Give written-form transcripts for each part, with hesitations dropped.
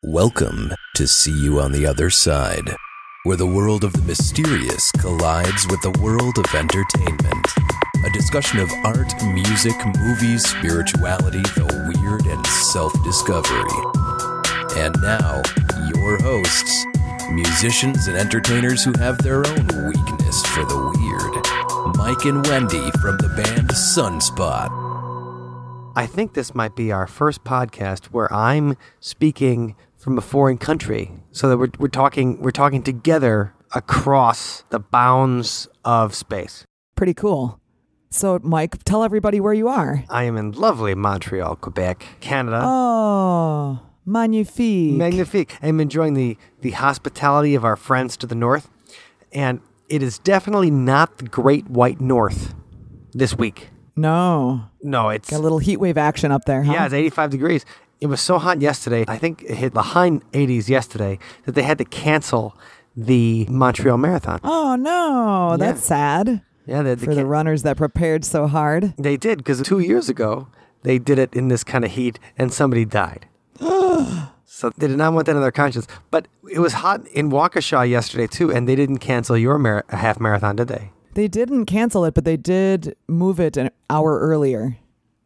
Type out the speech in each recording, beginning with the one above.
Welcome to See You on the Other Side, where the world of the mysterious collides with the world of entertainment. A discussion of art, music, movies, spirituality, the weird, and self-discovery. And now, your hosts, musicians and entertainers who have their own weakness for the weird, Mike and Wendy from the band Sunspot. I think this might be our first podcast where I'm speaking from a foreign country, so that we're talking together across the bounds of space. Pretty cool. So, Mike, tell everybody where you are. I am in lovely Montreal, Quebec, Canada. Oh, magnifique. Magnifique. I'm enjoying the hospitality of our friends to the north, and it is definitely not the Great White North this week. No, it's got a little heat wave action up there, huh? Yeah, it's 85 degrees. It was so hot yesterday, I think it hit the high 80s yesterday, that they had to cancel the Montreal Marathon. Oh, no, that's sad. Yeah, for the runners that prepared so hard. They did, because 2 years ago, they did it in this kind of heat, and somebody died. So they did not want that on their conscience. But it was hot in Waukesha yesterday, too, and they didn't cancel your half marathon, did they? They didn't cancel it, but they did move it an hour earlier.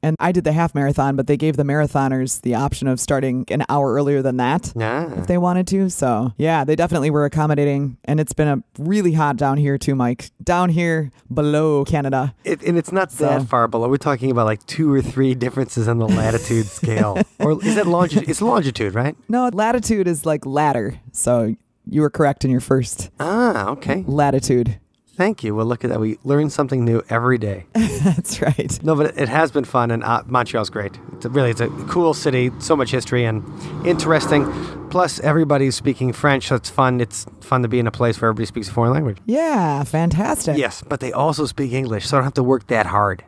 And I did the half marathon, but they gave the marathoners the option of starting an hour earlier than that if they wanted to. So, yeah, they definitely were accommodating. And it's been really hot down here too, Mike. Down here below Canada. And it's not that far below. We're talking about like 2 or 3 differences on the latitude scale. Or is that longitude? It's longitude, right? No, latitude is like ladder. So you were correct in your first. Okay. Latitude. Thank you. Well, look at that. We learn something new every day. That's right. No, but it has been fun, and Montreal's great. It's a cool city, so much history and interesting. Plus, everybody's speaking French, so it's fun. It's fun to be in a place where everybody speaks a foreign language. Yeah, fantastic. Yes, but they also speak English, so I don't have to work that hard.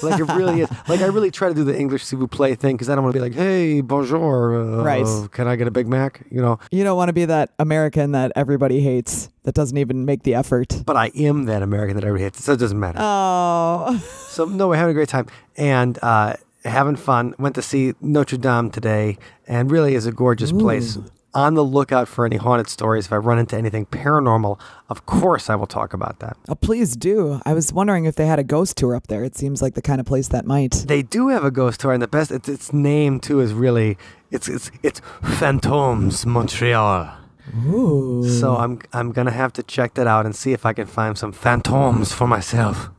Like, it really is. Like, I really try to do the English s'il vous plaît thing, because I don't want to be like, hey, bonjour, right. Can I get a Big Mac? You know? You don't want to be that American that everybody hates, that doesn't even make the effort. But I am that American that everybody hates, so it doesn't matter. Oh. So, no, we're having a great time. And having fun. Went to see Notre Dame today, and really is a gorgeous place. On the lookout for any haunted stories. If I run into anything paranormal, of course I will talk about that. Oh, please do. I was wondering if they had a ghost tour up there. It seems like the kind of place that might. They do have a ghost tour, and the best, its name too is really, it's Phantoms Montreal. Ooh. So I'm gonna have to check that out and see if I can find some phantoms for myself.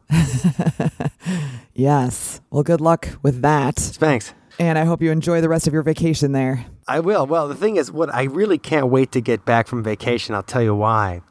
Yes. Well, good luck with that. Thanks. And I hope you enjoy the rest of your vacation there. I will. Well, the thing is, what I really can't wait to get back from vacation. I'll tell you why.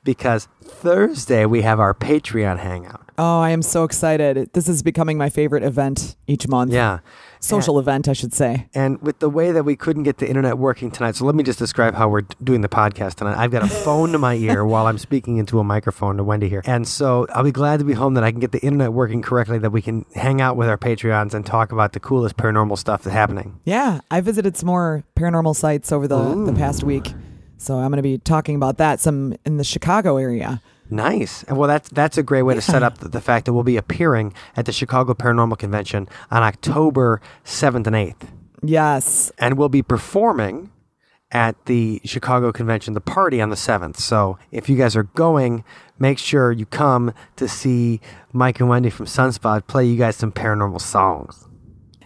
Because Thursday we have our Patreon hangout. Oh, I am so excited. This is becoming my favorite event each month. Yeah. Social event, I should say. And with the way that we couldn't get the internet working tonight, so let me just describe how we're doing the podcast tonight. I've got a phone to my ear while I'm speaking into a microphone to Wendy here. And so I'll be glad to be home that I can get the internet working correctly, that we can hang out with our Patreons and talk about the coolest paranormal stuff that's happening. Yeah, I visited some more paranormal sites over the past week. So I'm going to be talking about that some in the Chicago area. Nice. And well, that's a great way to set up the fact that we'll be appearing at the Chicago Paranormal Convention on October 7th and 8th. Yes. And we'll be performing at the Chicago Convention, the party, on the 7th. So if you guys are going, make sure you come to see Mike and Wendy from Sunspot play you guys some paranormal songs.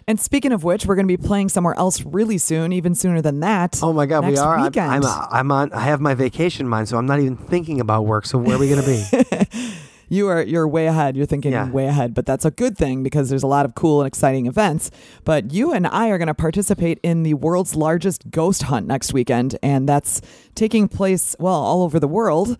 And speaking of which, we're going to be playing somewhere else really soon, even sooner than that. Oh my God, next we are. Weekend. I have my vacation mind, so I'm not even thinking about work. So where are we going to be? You're way ahead. You're thinking way ahead, but that's a good thing because there's a lot of cool and exciting events. But you and I are going to participate in the world's largest ghost hunt next weekend, and that's taking place, well, all over the world.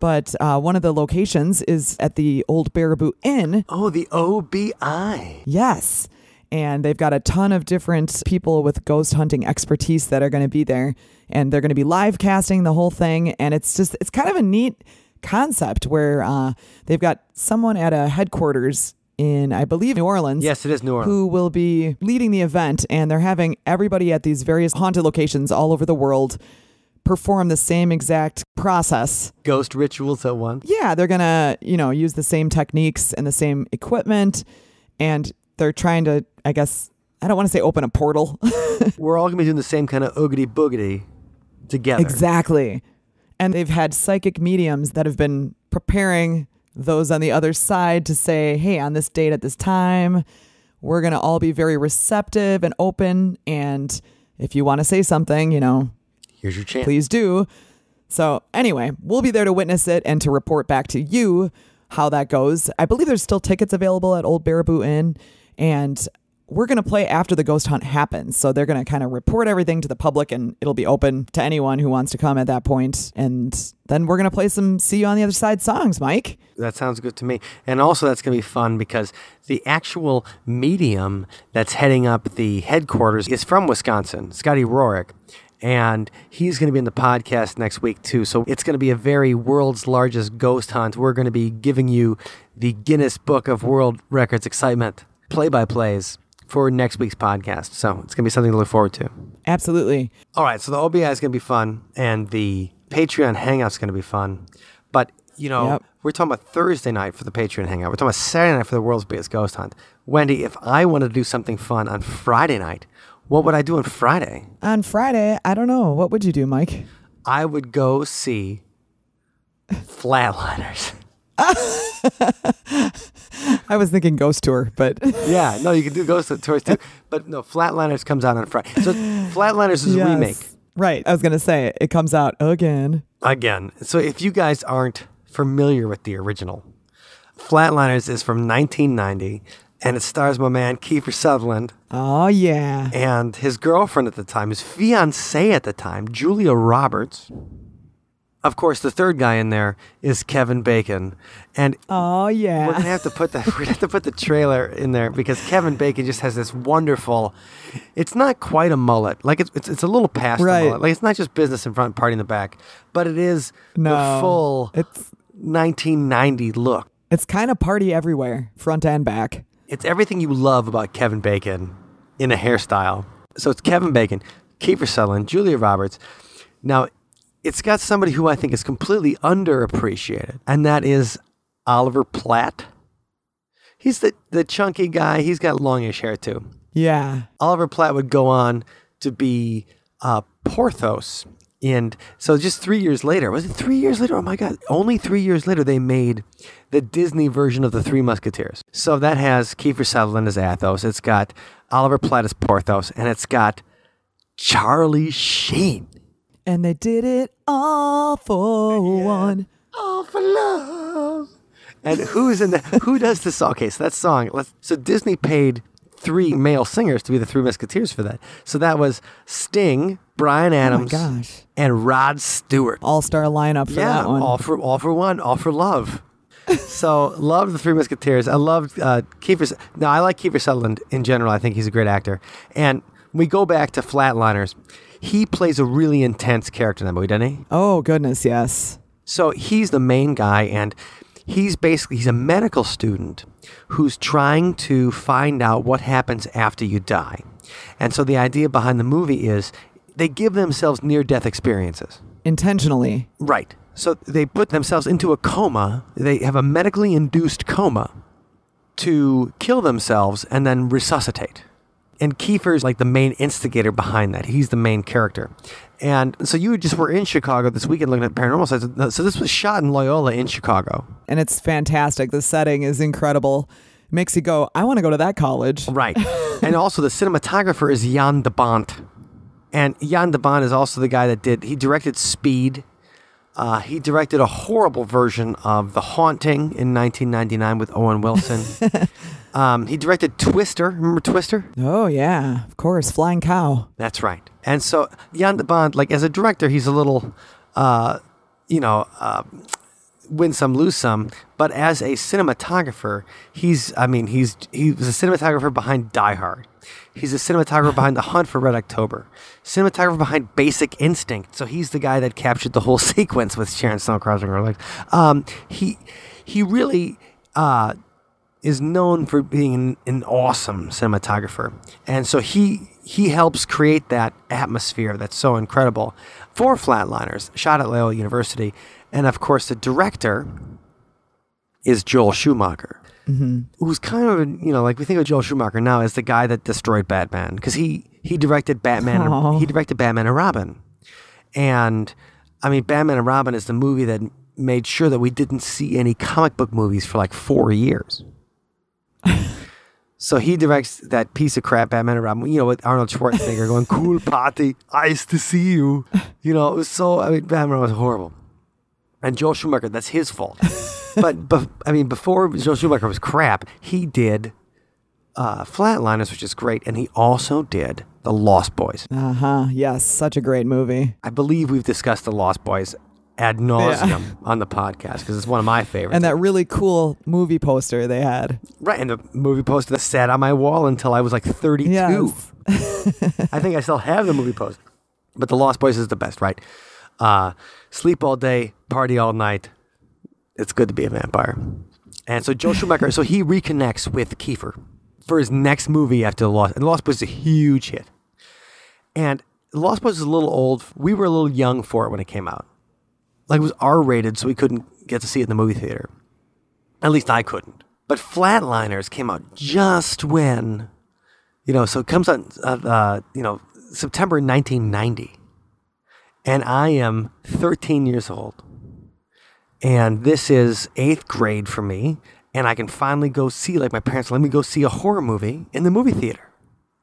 But one of the locations is at the Old Baraboo Inn. Oh, the OBI. Yes. And they've got a ton of different people with ghost hunting expertise that are going to be there. And they're going to be live casting the whole thing. And it's kind of a neat concept where they've got someone at a headquarters in, I believe, New Orleans. Yes, it is New Orleans. Who will be leading the event. And they're having everybody at these various haunted locations all over the world perform the same exact process. Ghost rituals at once. Yeah, they're going to, use the same techniques and the same equipment. And they're trying to, I guess, I don't want to say open a portal. We're all going to be doing the same kind of oogity boogity together. Exactly. And they've had psychic mediums that have been preparing those on the other side to say, hey, on this date at this time, we're going to all be very receptive and open. And if you want to say something, here's your chance. Please do. So anyway, we'll be there to witness it and to report back to you how that goes. I believe there's still tickets available at Old Baraboo Inn, and we're going to play after the ghost hunt happens. So they're going to kind of report everything to the public, and it'll be open to anyone who wants to come at that point. And then we're going to play some See You on the Other Side songs, Mike. That sounds good to me. And also that's going to be fun because the actual medium that's heading up the headquarters is from Wisconsin, Scotty Rorick. And he's going to be in the podcast next week, too. So it's going to be a very world's largest ghost hunt. We're going to be giving you the Guinness Book of World Records excitement, play-by-plays for next week's podcast. So it's going to be something to look forward to. Absolutely. All right. So the OBI is going to be fun, and the Patreon Hangout is going to be fun. But, we're talking about Thursday night for the Patreon Hangout. We're talking about Saturday night for the world's biggest ghost hunt. Wendy, if I wanted to do something fun on Friday night, what would I do on Friday? On Friday, I don't know. What would you do, Mike? I would go see Flatliners. I was thinking Ghost Tour, but... Yeah, no, you can do Ghost Tours too. But no, Flatliners comes out on Friday. So Flatliners is a remake. Right. I was going to say, it comes out again. So if you guys aren't familiar with the original, Flatliners is from 1990. And it stars my man, Kiefer Sutherland. Oh, yeah. And his girlfriend at the time, his fiancée at the time, Julia Roberts. Of course, the third guy in there is Kevin Bacon. And oh, yeah. We're going to have to put the trailer in there because Kevin Bacon just has this wonderful, it's not quite a mullet. Like it's a little past the mullet. Like it's not just business in front, party in the back, but it is the full 1990 look. It's kind of party everywhere, front and back. It's everything you love about Kevin Bacon in a hairstyle. So it's Kevin Bacon, Kiefer Sutherland, Julia Roberts. Now, it's got somebody who I think is completely underappreciated, and that is Oliver Platt. He's the chunky guy. He's got longish hair, too. Yeah. Oliver Platt would go on to be Porthos. And so just 3 years later, was it 3 years later? Oh my God. Only 3 years later, they made the Disney version of the Three Musketeers. So that has Kiefer Sutherland as Athos. It's got Oliver Platt as Porthos. And it's got Charlie Sheen. And they did it all for one. All for love. And who's in that? Who does the song? Okay, so that song. So Disney paid 3 male singers to be the Three Musketeers for that. So that was Sting, Bryan Adams, and Rod Stewart. All-star lineup for that one. all for one, all for love. So loved the Three Musketeers. I loved Kiefer. Now I like Kiefer Sutherland in general. I think he's a great actor. And we go back to Flatliners. He plays a really intense character in that movie, doesn't he? Oh goodness, yes. So he's the main guy, and he's a medical student who's trying to find out what happens after you die. And so the idea behind the movie is they give themselves near-death experiences. Intentionally. Right. So they put themselves into a coma. They have a medically induced coma to kill themselves and then resuscitate. And Kiefer's like the main instigator behind that. He's the main character. And so you just were in Chicago this weekend looking at paranormal sites. So this was shot in Loyola in Chicago. And it's fantastic. The setting is incredible. Makes you go, I want to go to that college. Right. And also the cinematographer is Jan de Bont. And Jan de Bont is also the guy that he directed Speed. He directed a horrible version of The Haunting in 1999 with Owen Wilson. He directed Twister. Remember Twister? Oh, yeah. Of course. Flying Cow. That's right. And so Jan de Bont, like as a director, he's a little, win some, lose some. But as a cinematographer, he was a cinematographer behind Die Hard. He's a cinematographer behind The Hunt for Red October. Cinematographer behind Basic Instinct. So he's the guy that captured the whole sequence with Sharon Stone crossing her legs. He really is known for being an awesome cinematographer. And so he helps create that atmosphere that's so incredible for Flatliners, shot at Loyola University. And of course, the director is Joel Schumacher. who's kind of, like we think of Joel Schumacher now as the guy that destroyed Batman, because he directed Batman. He directed Batman and Robin, and I mean, Batman and Robin is the movie that made sure that we didn't see any comic book movies for like 4 years. So he directs that piece of crap, Batman and Robin, with Arnold Schwarzenegger going, "Cool party, nice to see you." It was so, Batman was horrible. And Joel Schumacher, that's his fault. but before Joel Schumacher was crap, he did Flatliners, which is great, and he also did The Lost Boys. Yes, such a great movie. I believe we've discussed The Lost Boys ad nauseum on the podcast because it's one of my favorites. And that really cool movie poster they had. Right, and the movie poster that sat on my wall until I was like 32. Yes. I think I still have the movie poster. But The Lost Boys is the best, right? Sleep all day, party all night. It's good to be a vampire. And so Joel Schumacher, he reconnects with Kiefer for his next movie after The Lost. And The Lost Boys is a huge hit. And The Lost Boys is a little old. We were a little young for it when it came out. Like, it was R-rated, so we couldn't get to see it in the movie theater. At least I couldn't. But Flatliners came out just when, so it comes out, September 1990. And I am 13 years old. And this is 8th grade for me. And I can finally go see, my parents let me go see a horror movie in the movie theater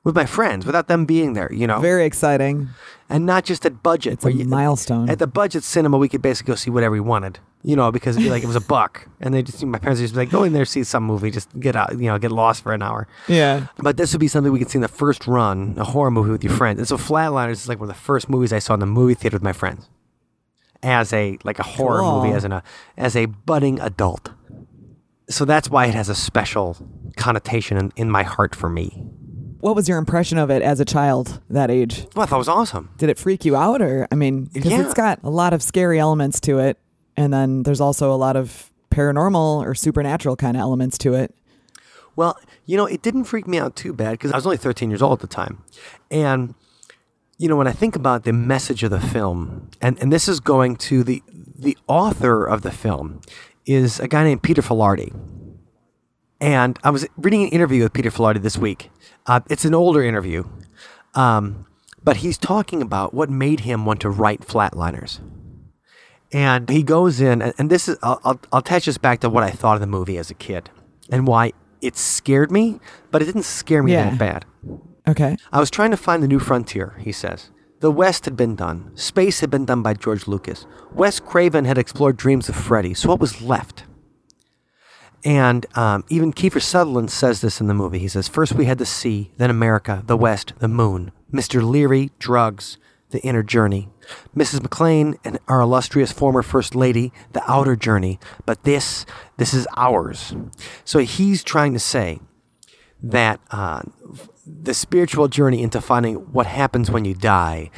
with my friends without them being there, Very exciting. And not just at budget. It's a milestone. At the budget cinema, we could basically go see whatever we wanted, because it'd be it was $1. And my parents would just be like, go in there, see some movie, just get out, get lost for an hour. Yeah. But this would be something we could see in the first run, a horror movie with your friends. And so Flatliners is one of the first movies I saw in the movie theater with my friends. As a horror movie, as a budding adult. So that's why it has a special connotation in my heart for me. What was your impression of it as a child that age? Well, I thought it was awesome. Did it freak you out? Or, because it's got a lot of scary elements to it. And then there's also a lot of paranormal or supernatural kind of elements to it. Well, it didn't freak me out too bad because I was only 13 years old at the time. And, when I think about the message of the film, and this is going to the author of the film is a guy named Peter Filardi. And I was reading an interview with Peter Filardi this week. It's an older interview, but he's talking about what made him want to write Flatliners. And he goes in, and this is, I'll attach this back to what I thought of the movie as a kid and why it scared me, but it didn't scare me that bad. Okay. I was trying to find the new frontier, he says. The West had been done. Space had been done by George Lucas. Wes Craven had explored dreams of Freddy, so what was left? And even Kiefer Sutherland says this in the movie. He says, first we had the sea, then America, the West, the moon, Mr. Leary, drugs, the inner journey, Mrs. McLean and our illustrious former First Lady, the outer journey. But this is ours. So he's trying to say that the spiritual journey into finding what happens when you die,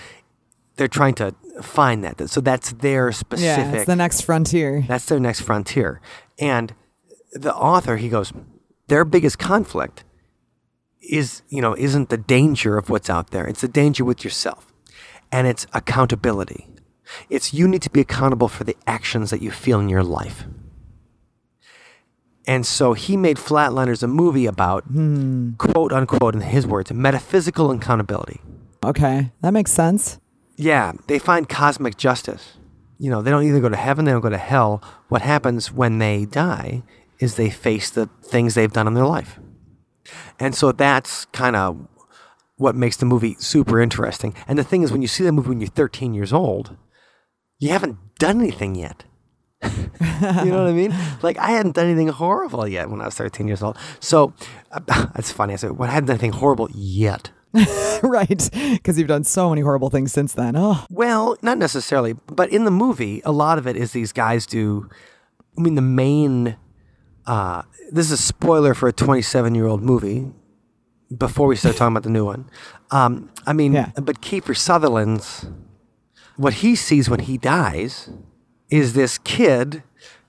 they're trying to find that. So that's their specific... Yeah, it's the next frontier. That's their next frontier. And the author, he goes, their biggest conflict isn't the danger of what's out there. It's the danger with yourself. And it's accountability. It's you need to be accountable for the actions that you feel in your life. And so he made Flatliners a movie about, quote unquote, in his words, metaphysical accountability. Okay, that makes sense. Yeah, they find cosmic justice. They don't either go to heaven, they don't go to hell. What happens when they die is they face the things they've done in their life. And so that's kind of what makes the movie super interesting. And the thing is, when you see the movie when you're 13 years old, you haven't done anything yet. You know what I mean? I hadn't done anything horrible yet when I was 13 years old. So that's funny. I said, well, I hadn't done anything horrible yet. Right, because you've done so many horrible things since then. Oh. Well, not necessarily. But in the movie, a lot of it is these guys do... the main... this is a spoiler for a 27-year-old movie before we start talking about the new one. But Kiefer Sutherland's... What he sees when he dies is this kid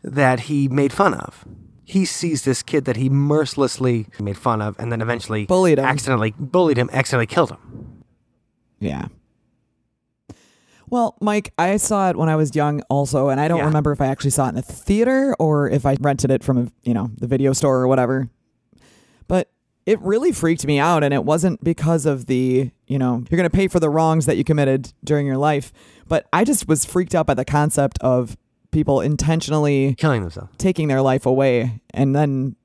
that he made fun of. He sees this kid that he mercilessly made fun of and then eventually bullied him, accidentally killed him. Yeah. Well, Mike, I saw it when I was young also, and I don't remember if I actually saw it in the theater or if I rented it from, the video store or whatever. But it really freaked me out, and it wasn't because of the, you're going to pay for the wrongs that you committed during your life. But I just was freaked out by the concept of people intentionally killing themselves, taking their life away. And then,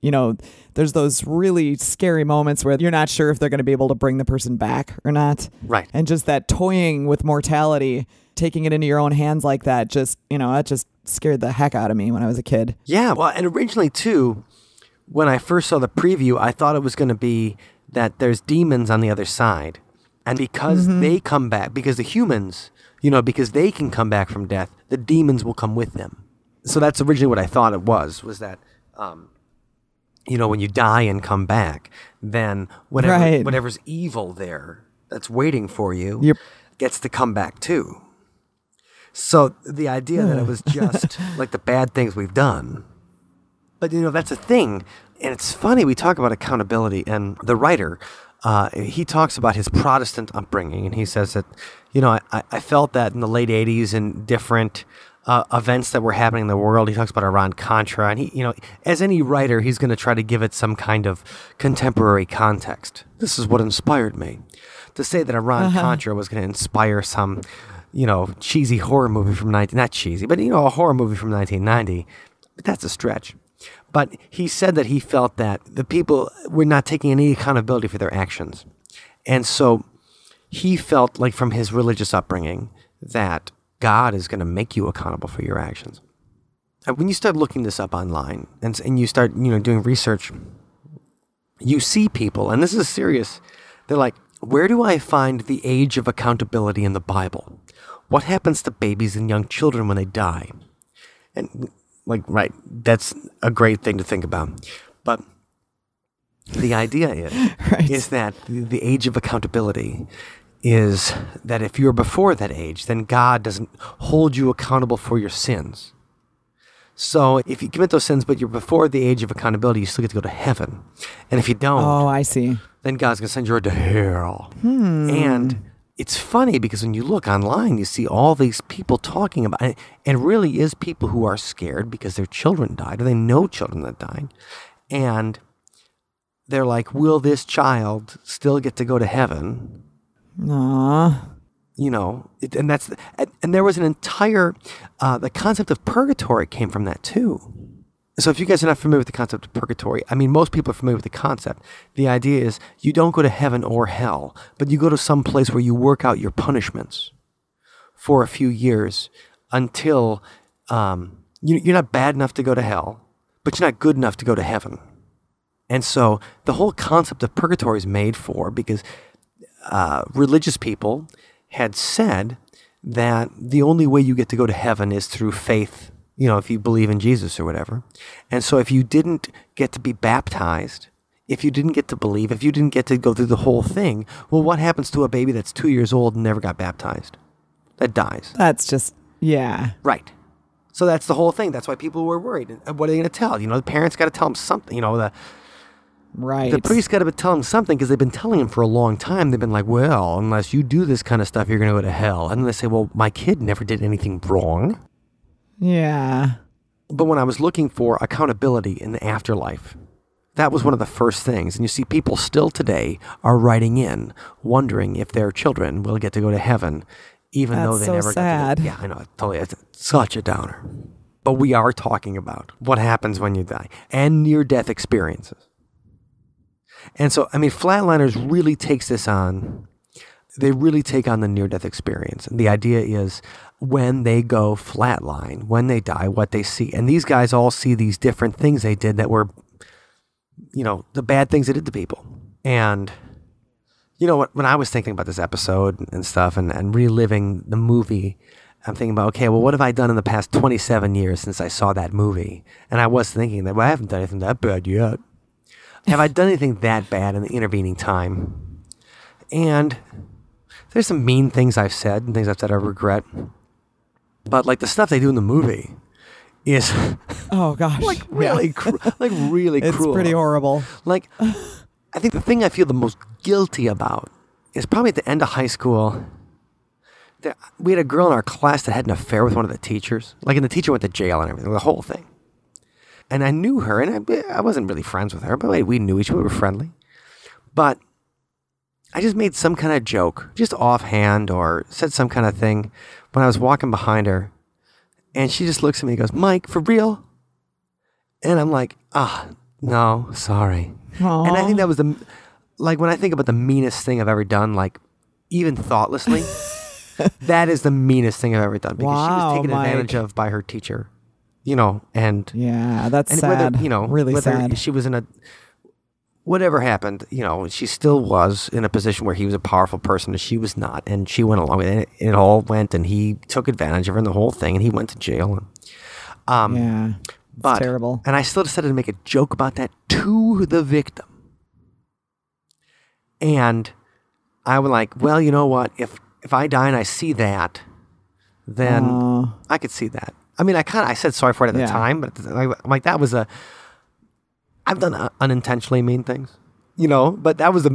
there's those really scary moments where you're not sure if they're going to be able to bring the person back or not. Right. And just that toying with mortality, taking it into your own hands like that, that just scared the heck out of me when I was a kid. Yeah. Well, and originally too, when I first saw the preview, I thought it was going to be that there's demons on the other side. And because they come back, because the humans, because they can come back from death, the demons will come with them. So that's originally what I thought it was that, when you die and come back, then whatever's evil there that's waiting for you gets to come back too. So the idea that it was just like the bad things we've done. But, that's a thing. And it's funny, we talk about accountability, and the writer, he talks about his Protestant upbringing, and he says that, I felt that in the late 80s and different events that were happening in the world. He talks about Iran-Contra, and he, as any writer, he's going to try to give it some kind of contemporary context. This is what inspired me. To say that Iran-Contra was going to inspire some, cheesy horror movie from not cheesy, but, a horror movie from 1990, that's a stretch. But he said that he felt that the people were not taking any accountability for their actions. And so he felt like from his religious upbringing that God is going to make you accountable for your actions. And when you start looking this up online and you start, doing research, you see people, and this is serious, they're like, where do I find the age of accountability in the Bible? What happens to babies and young children when they die? And right, that's a great thing to think about. But the idea is that the age of accountability is that if you're before that age, then God doesn't hold you accountable for your sins. So if you commit those sins, but you're before the age of accountability, you still get to go to heaven. And if you don't, I see. Then God's going to send you to hell. And it's funny because when you look online, you see all these people talking about it, and it really is people who are scared because their children died, or they know children that died. And they're like, will this child still get to go to heaven? Aww. And there was an entire, the concept of purgatory came from that too. So if you guys are not familiar with the concept of purgatory, most people are familiar with the concept. The idea is you don't go to heaven or hell, but you go to some place where you work out your punishments for a few years until you're not bad enough to go to hell, but you're not good enough to go to heaven. And so the whole concept of purgatory is made for because religious people had said that the only way you get to go to heaven is through faith, if you believe in Jesus or whatever. And so if you didn't get to be baptized, if you didn't get to believe, if you didn't get to go through the whole thing, well, what happens to a baby that's 2 years old and never got baptized? That dies. That's just, Right. So that's the whole thing. That's why people were worried. What are they going to tell? The parents got to tell them something, Right. The priest got to tell them something because they've been telling him for a long time. They've been like, well, unless you do this kind of stuff, you're going to go to hell. And then they say, well, my kid never did anything wrong. Yeah. But when I was looking for accountability in the afterlife, that was one of the first things. And you see people still today are writing in, wondering if their children will get to go to heaven, even though they never got to go. Yeah, I know. Totally. It's such a downer. But we are talking about what happens when you die and near-death experiences. And so, Flatliners really takes this on. They really take on the near-death experience. And the idea is when they go flatline, when they die, what they see. And these guys all see these different things they did that were, the bad things they did to people. And, when I was thinking about this episode and stuff and reliving the movie, I'm thinking about, okay, well, what have I done in the past 27 years since I saw that movie? And I was thinking that, well, I haven't done anything that bad yet. Have I done anything that bad in the intervening time? And there's some mean things I've said and things I've said I regret. But like the stuff they do in the movie is oh gosh, really really it's cruel. It's pretty horrible. Like I think the thing I feel the most guilty about is probably at the end of high school. we had a girl in our class that had an affair with one of the teachers. Like, and the teacher went to jail and everything, the whole thing. And I knew her, and I wasn't really friends with her, but we knew each other, we were friendly. But I just made some kind of joke, just offhand, or said some kind of thing when I was walking behind her. And she just looks at me and goes, "Mike, for real?" And I'm like, no, sorry. Aww. And I think that was when I think about the meanest thing I've ever done, like, even thoughtlessly, that is the meanest thing I've ever done, because she was taken advantage of by her teacher, and yeah, that's and sad. Whether, really whether sad. she was in whatever happened, she still was in a position where he was a powerful person and she was not, and she went along with it. It all went, and he took advantage of her and the whole thing, and he went to jail. And, yeah, it's terrible. And I still decided to make a joke about that to the victim. And I was like, well, you know what? If I die and I see that, then I could see that. I mean, I said sorry for it at the time, but I'm like, I've done unintentionally mean things, but that was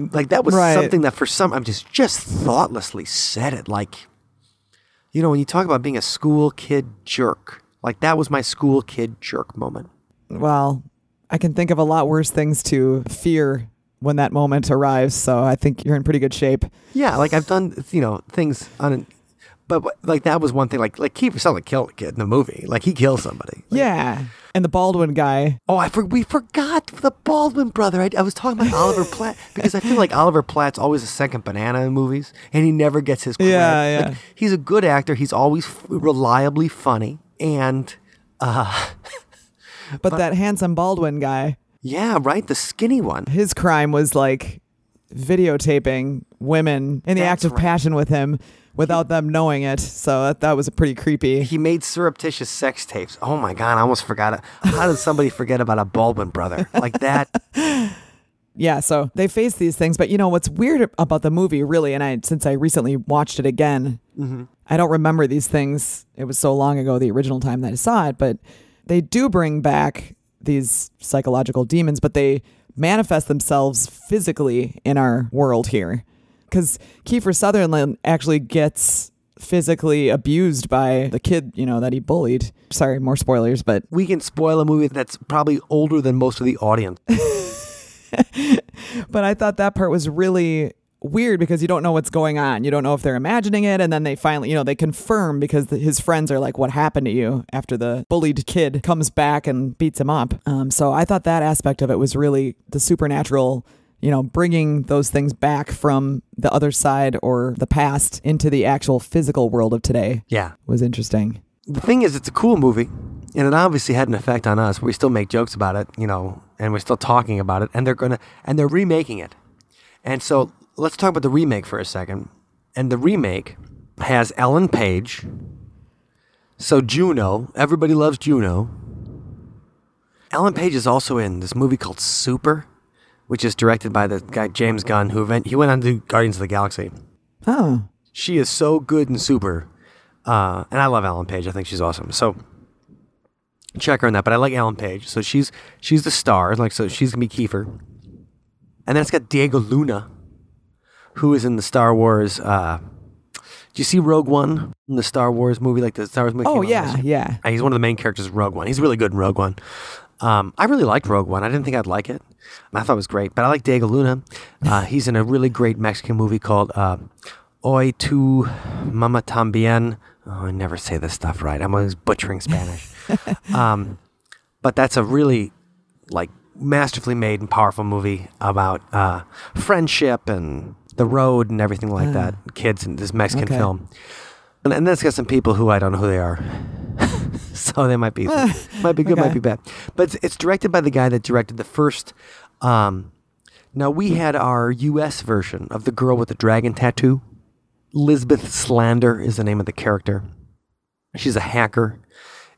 right. Something that I'm just thoughtlessly said it. Like, when you talk about being a school kid jerk, like, that was my school kid jerk moment. Well, I can think of a lot worse things to fear when that moment arrives. So I think you're in pretty good shape. Yeah. Like, I've done, things but like, that was one thing, like Kiefer Sutherland killed a kid in the movie. Like, he killed somebody. Like, yeah. And the Baldwin guy. Oh, we forgot the Baldwin brother. I was talking about Oliver Platt, because I feel like Oliver Platt's always a second banana in movies, and he never gets his credit. Yeah. Like, he's a good actor. He's always reliably funny. And, but that handsome Baldwin guy. Yeah, right. The skinny one. His crime was like videotaping women in the act of passion with him without them knowing it. So that was pretty creepy. He made surreptitious sex tapes. Oh my God, I almost forgot it. How did somebody forget about a Baldwin brother like that? Yeah, so they face these things. But what's weird about the movie, really, and since I recently watched it again, I don't remember these things. It was so long ago, the original time that I saw it, but they do bring back these psychological demons, but they manifest themselves physically in our world here. Because Kiefer Sutherland actually gets physically abused by the kid, that he bullied. Sorry, more spoilers, but... We can spoil a movie that's probably older than most of the audience. But I thought that part was really weird, because you don't know what's going on. You don't know if they're imagining it, and then they finally, they confirm, because his friends are like, "What happened to you?" after the bullied kid comes back and beats him up. So I thought that aspect of it was really the supernatural, bringing those things back from the other side or the past into the actual physical world of today. Yeah. Was interesting. The thing is, it's a cool movie, and it obviously had an effect on us. We still make jokes about it, and we're still talking about it, and they're remaking it. And so let's talk about the remake for a second. And the remake has Ellen Page. So Juno, everybody loves Juno. Ellen Page is also in this movie called Super, which is directed by the guy James Gunn, he went on to do Guardians of the Galaxy. Oh. She is so good in Super. And I love Ellen Page. I think she's awesome. So check her on that. But I like Ellen Page. So she's the star. So she's going to be Kiefer. And then it's got Diego Luna, who is in the Star Wars. Do you see Rogue One in the Star Wars movie? Like the Star Wars movie? Oh, yeah. He's one of the main characters in Rogue One. He's really good in Rogue One. I really liked Rogue One. I didn't think I'd like it. I thought it was great. But I like Diego Luna. He's in a really great Mexican movie called Hoy Tu Mama Tambien. Oh, I never say this stuff right. I'm always butchering Spanish. But that's a really, masterfully made and powerful movie about friendship and the road and everything like that. Kids in this Mexican film. And that's got some people who I don't know who they are. So they might be good, might be bad. But it's directed by the guy that directed the first. Now, we had our U.S. version of The Girl with the Dragon Tattoo. Lisbeth Slander is the name of the character. She's a hacker,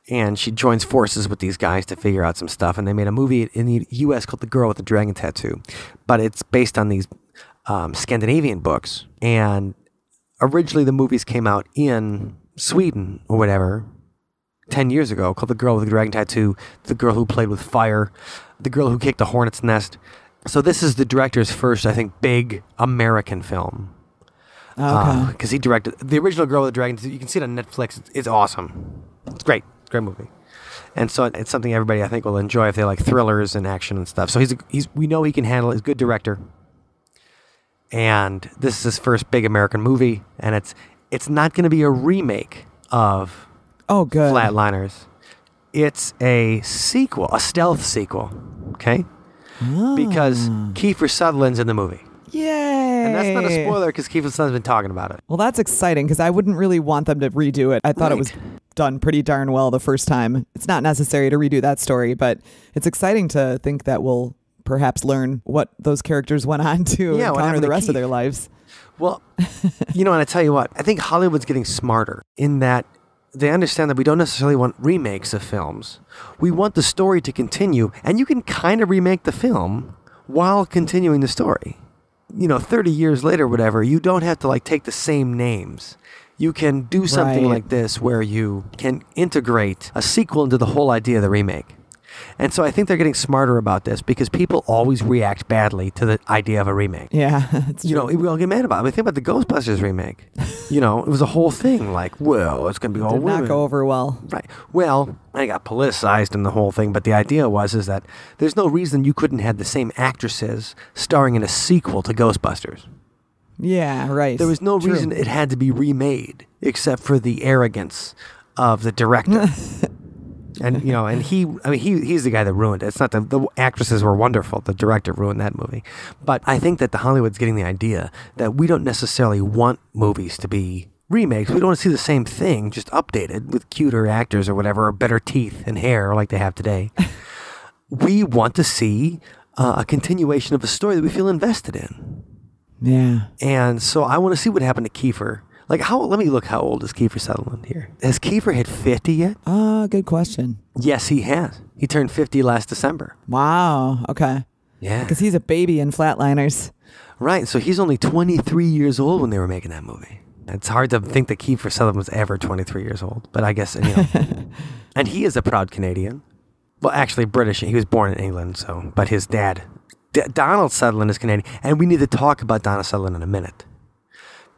and she joins forces with these guys to figure out some stuff. And they made a movie in the U.S. called The Girl with the Dragon Tattoo. But it's based on these Scandinavian books. And originally the movies came out in Sweden or whatever 10 years ago, called The Girl with the Dragon Tattoo, The Girl Who Played with Fire, The Girl Who Kicked the Hornet's Nest. So this is the director's first, I think, big American film. Okay. Because he directed the original Girl with the Dragon. You can see it on Netflix. It's awesome. It's great. Great movie. And so it's something everybody I think will enjoy if they like thrillers and action and stuff. So we know he can handle it. He's a good director. And this is his first big American movie, and it's not going to be a remake of good Flatliners. It's a sequel, a stealth sequel, okay? Because Kiefer Sutherland's in the movie. Yay! And that's not a spoiler because Kiefer Sutherland's been talking about it. Well, that's exciting because I wouldn't really want them to redo it. I thought it was done pretty darn well the first time. It's not necessary to redo that story, but it's exciting to think that we'll perhaps learn what those characters went on to encounter the rest of their lives. Well, and I tell you what, I think Hollywood's getting smarter in that they understand that we don't necessarily want remakes of films. We want the story to continue, and you can kind of remake the film while continuing the story. 30 years later, whatever, you don't have to take the same names. You can do something like this where you can integrate a sequel into the whole idea of the remake. And so I think they're getting smarter about this because people always react badly to the idea of a remake. Yeah, that's true. We all get mad about it. I mean, think about the Ghostbusters remake. It was a whole thing like, well, it's going to be all women. Did not go over well. Right. Well, it got politicized in the whole thing, but the idea is that there's no reason you couldn't have the same actresses starring in a sequel to Ghostbusters. Yeah, right. There was no reason it had to be remade except for the arrogance of the director. And he's the guy that ruined it. It's not the actresses were wonderful. The director ruined that movie. But I think that the Hollywood's getting the idea that we don't necessarily want movies to be remakes. We don't want to see the same thing, just updated with cuter actors or whatever, or better teeth and hair like they have today. We want to see a continuation of a story that we feel invested in. Yeah. And so I want to see what happened to Kiefer. Let me look, how old is Kiefer Sutherland here? Has Kiefer hit 50 yet? Good question. Yes, he has. He turned 50 last December. Wow. Okay. Yeah. Because he's a baby in Flatliners. Right. So he's only 23 years old when they were making that movie. It's hard to think that Kiefer Sutherland was ever 23 years old. But I guess, and he is a proud Canadian. Well, actually British. He was born in England, but his dad, Donald Sutherland, is Canadian. And we need to talk about Donald Sutherland in a minute.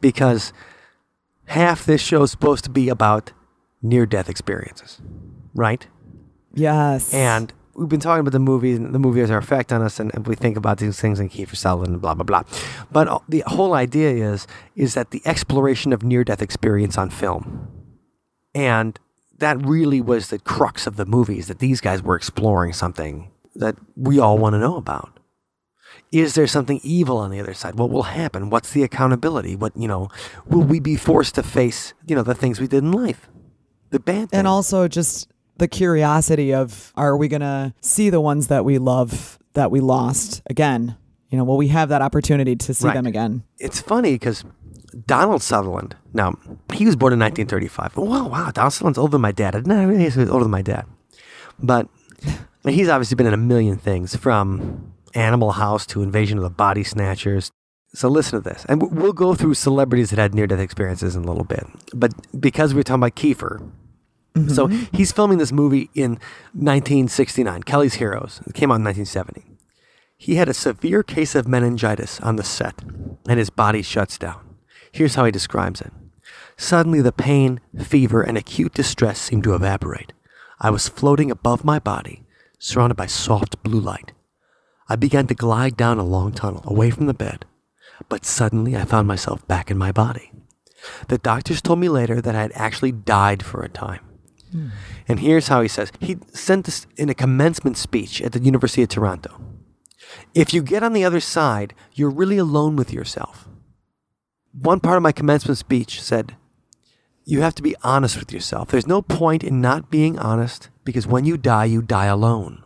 Because half this show is supposed to be about near-death experiences, right? Yes. And we've been talking about the movies, and the movie has our effect on us, and we think about these things in Kiefer Sutherland and blah, blah, blah. But the whole idea is that the exploration of near-death experience on film. And that really was the crux of the movies, that these guys were exploring something that we all want to know about. Is there something evil on the other side? What will happen? What's the accountability? Will we be forced to face, the things we did in life? The bad things. And also just the curiosity of, are we going to see the ones that we love that we lost again? Will we have that opportunity to see them again? It's funny because Donald Sutherland, now, he was born in 1935. Wow, Donald Sutherland's older than my dad. I didn't know he was older than my dad. But he's obviously been in a million things, from Animal House to Invasion of the Body Snatchers. So listen to this. And we'll go through celebrities that had near-death experiences in a little bit. But because we're talking about Kiefer, so he's filming this movie in 1969, Kelly's Heroes. It came out in 1970. He had a severe case of meningitis on the set, and his body shuts down. Here's how he describes it. Suddenly the pain, fever, and acute distress seemed to evaporate. I was floating above my body, surrounded by soft blue light. I began to glide down a long tunnel away from the bed, but suddenly I found myself back in my body. The doctors told me later that I had actually died for a time. And here's how he says. He sent this in a commencement speech at the University of Toronto. If you get on the other side, you're really alone with yourself. One part of my commencement speech said, you have to be honest with yourself. There's no point in not being honest, because when you die alone.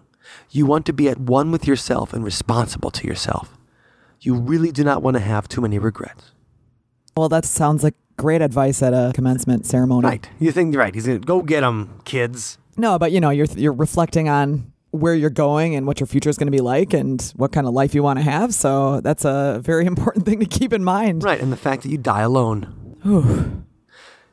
You want to be at one with yourself and responsible to yourself. You really do not want to have too many regrets. Well, that sounds like great advice at a commencement ceremony. Right. You think you're right. He's going to go get them, kids. No, but you're reflecting on where you're going and what your future is going to be like and what kind of life you want to have. So that's a very important thing to keep in mind. Right. And the fact that you die alone. Ooh.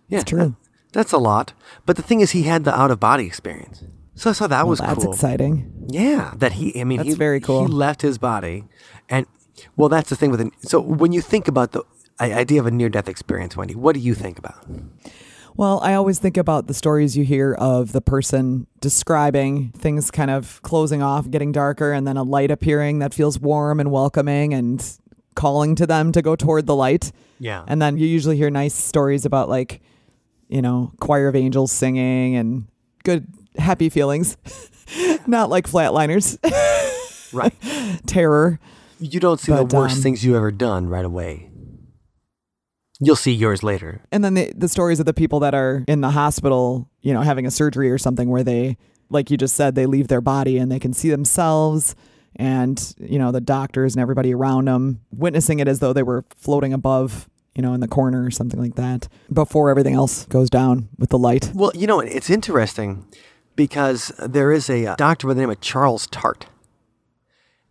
Yeah, it's true. That's a lot. But the thing is, he had the out-of-body experience. So I thought that was cool. That's exciting. Yeah, that's very cool. He left his body, and that's the thing with it. So when you think about idea of a near-death experience, Wendy, what do you think about? Well, I always think about the stories you hear of the person describing things kind of closing off, getting darker, and then a light appearing that feels warm and welcoming and calling to them to go toward the light. Yeah. And then you usually hear nice stories about like, choir of angels singing and good, happy feelings. Not like Flatliners. Right. Terror. You don't see the worst things you've ever done right away. You'll see yours later. And then the stories of the people that are in the hospital, having a surgery or something where they, like you just said, they leave their body and they can see themselves and, the doctors and everybody around them witnessing it as though they were floating above, in the corner or something like that before everything else goes down with the light. Well, it's interesting because there is a doctor by the name of Charles Tart.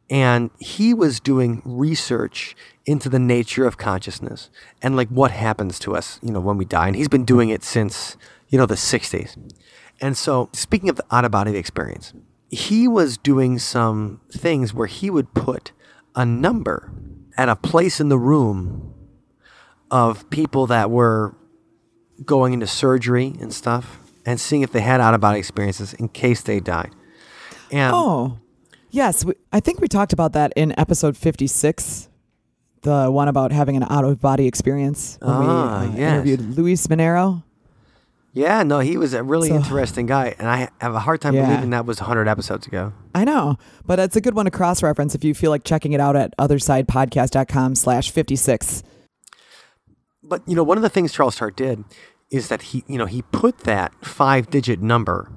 And he was doing research into the nature of consciousness and like what happens to us, when we die. And he's been doing it since, the 60s. And so speaking of the out-of-body experience, he was doing some things where he would put a number at a place in the room of people that were going into surgery and stuff and seeing if they had out-of-body experiences in case they died. And yes, I think we talked about that in episode 56, the one about having an out-of-body experience when we interviewed Luis Minero. Yeah, no, he was a really interesting guy, and I have a hard time believing that was 100 episodes ago. I know, but it's a good one to cross-reference if you feel like checking it out at othersidepodcast.com/56. But, one of the things Charles Tart did is that he put that 5-digit number,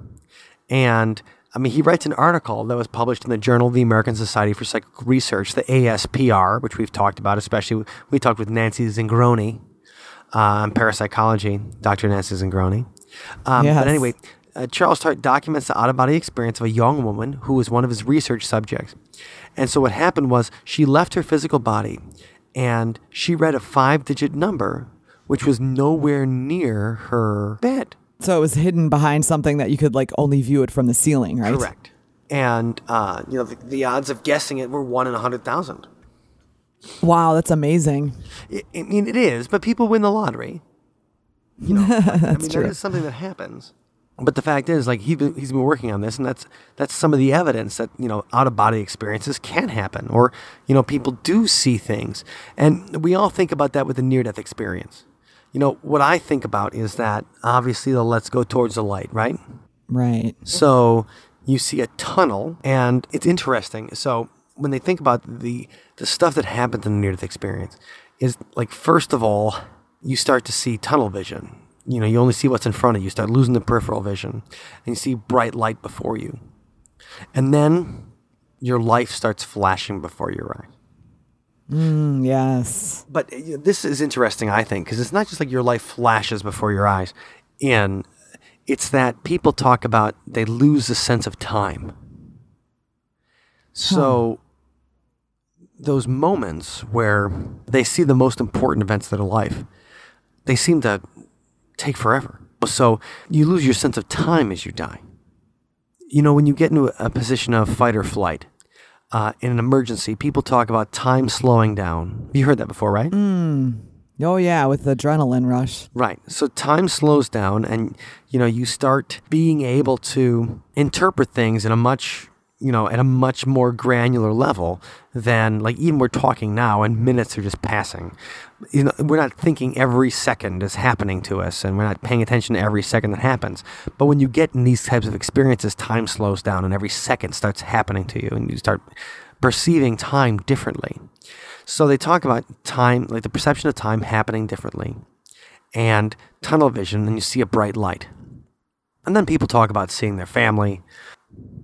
and he writes an article that was published in the Journal of the American Society for Psychical Research, the ASPR, which we've talked about, especially we talked with Nancy Zingroni on parapsychology, Dr. Nancy Zingroni. Yes. But anyway, Charles Tart documents the out-of-body experience of a young woman who was one of his research subjects. And so what happened was she left her physical body and she read a 5-digit number, which was nowhere near her bed. So it was hidden behind something that you could like only view it from the ceiling, right? Correct. And, the odds of guessing it were 1 in 100,000. Wow, that's amazing. It is, but people win the lottery. That's true. That is something that happens. But the fact is, like, he's been working on this, and that's some of the evidence that, out-of-body experiences can happen, or, people do see things. And we all think about that with the near-death experience. What I think about is that, obviously, let's go towards the light, right? Right. So you see a tunnel, and it's interesting. So when they think about the stuff that happens in the near-death experience is, like, first of all, you start to see tunnel vision. You only see what's in front of you. You start losing the peripheral vision, and you see bright light before you. And then your life starts flashing before your eyes. Yes. But this is interesting, I think, because it's not just like your life flashes before your eyes. It's that people talk about they lose the sense of time. So those moments where they see the most important events of their life, they seem to take forever. So you lose your sense of time as you die. When you get into a position of fight or flight, in an emergency, people talk about time slowing down. You heard that before, right? Oh, yeah, with the adrenaline rush. Right. So time slows down and, you start being able to interpret things in a much, at a much more granular level than, like, even we're talking now and minutes are just passing. We're not thinking every second is happening to us and we're not paying attention to every second that happens. But when you get in these types of experiences, time slows down and every second starts happening to you and you start perceiving time differently. So they talk about time, like the perception of time happening differently, and tunnel vision, and you see a bright light. And then people talk about seeing their family.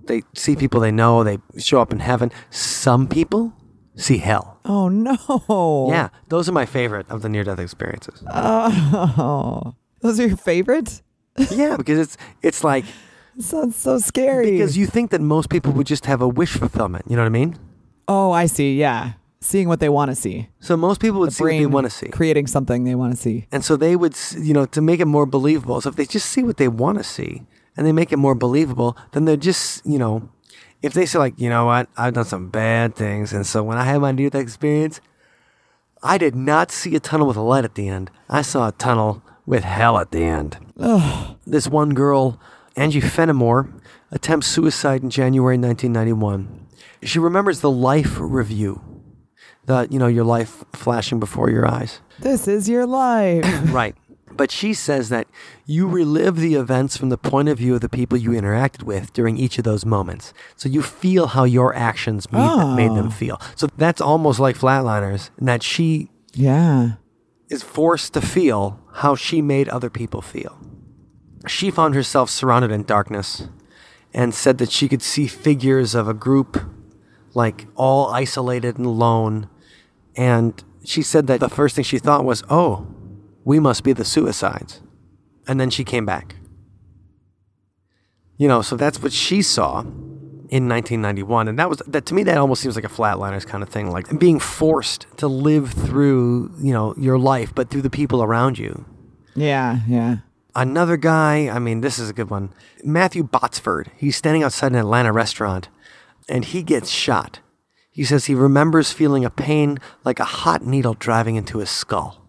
They see people they know, they show up in heaven. Some people see hell. Oh, no. Yeah, those are my favorite of the near-death experiences. Oh, those are your favorite? Yeah, because it's like... It sounds so scary. Because you think that most people would just have a wish fulfillment, you know what I mean? Oh, I see, yeah. Seeing what they want to see. So most people would see what they want to see. Creating something they want to see. And so they would, to make it more believable. So if they just see what they want to see and they make it more believable, then they're just, if they say like, you know what, I've done some bad things. And so when I have my near-death experience, I did not see a tunnel with a light at the end. I saw a tunnel with hell at the end. Ugh. This one girl, Angie Fenimore, attempts suicide in January 1991. She remembers the life review. Your life flashing before your eyes. This is your life. Right. But she says that you relive the events from the point of view of the people you interacted with during each of those moments. So you feel how your actions made them feel. So that's almost like Flatliners, in that she is forced to feel how she made other people feel. She found herself surrounded in darkness and said that she could see figures of a group, like all isolated and alone. And she said that the first thing she thought was, oh, we must be the suicides. And then she came back. So that's what she saw in 1991. And that to me, that almost seems like a Flatliners kind of thing, like being forced to live through, your life, but through the people around you. Yeah, yeah. Another guy, this is a good one. Matthew Botsford. He's standing outside an Atlanta restaurant, and he gets shot. He says he remembers feeling a pain like a hot needle driving into his skull.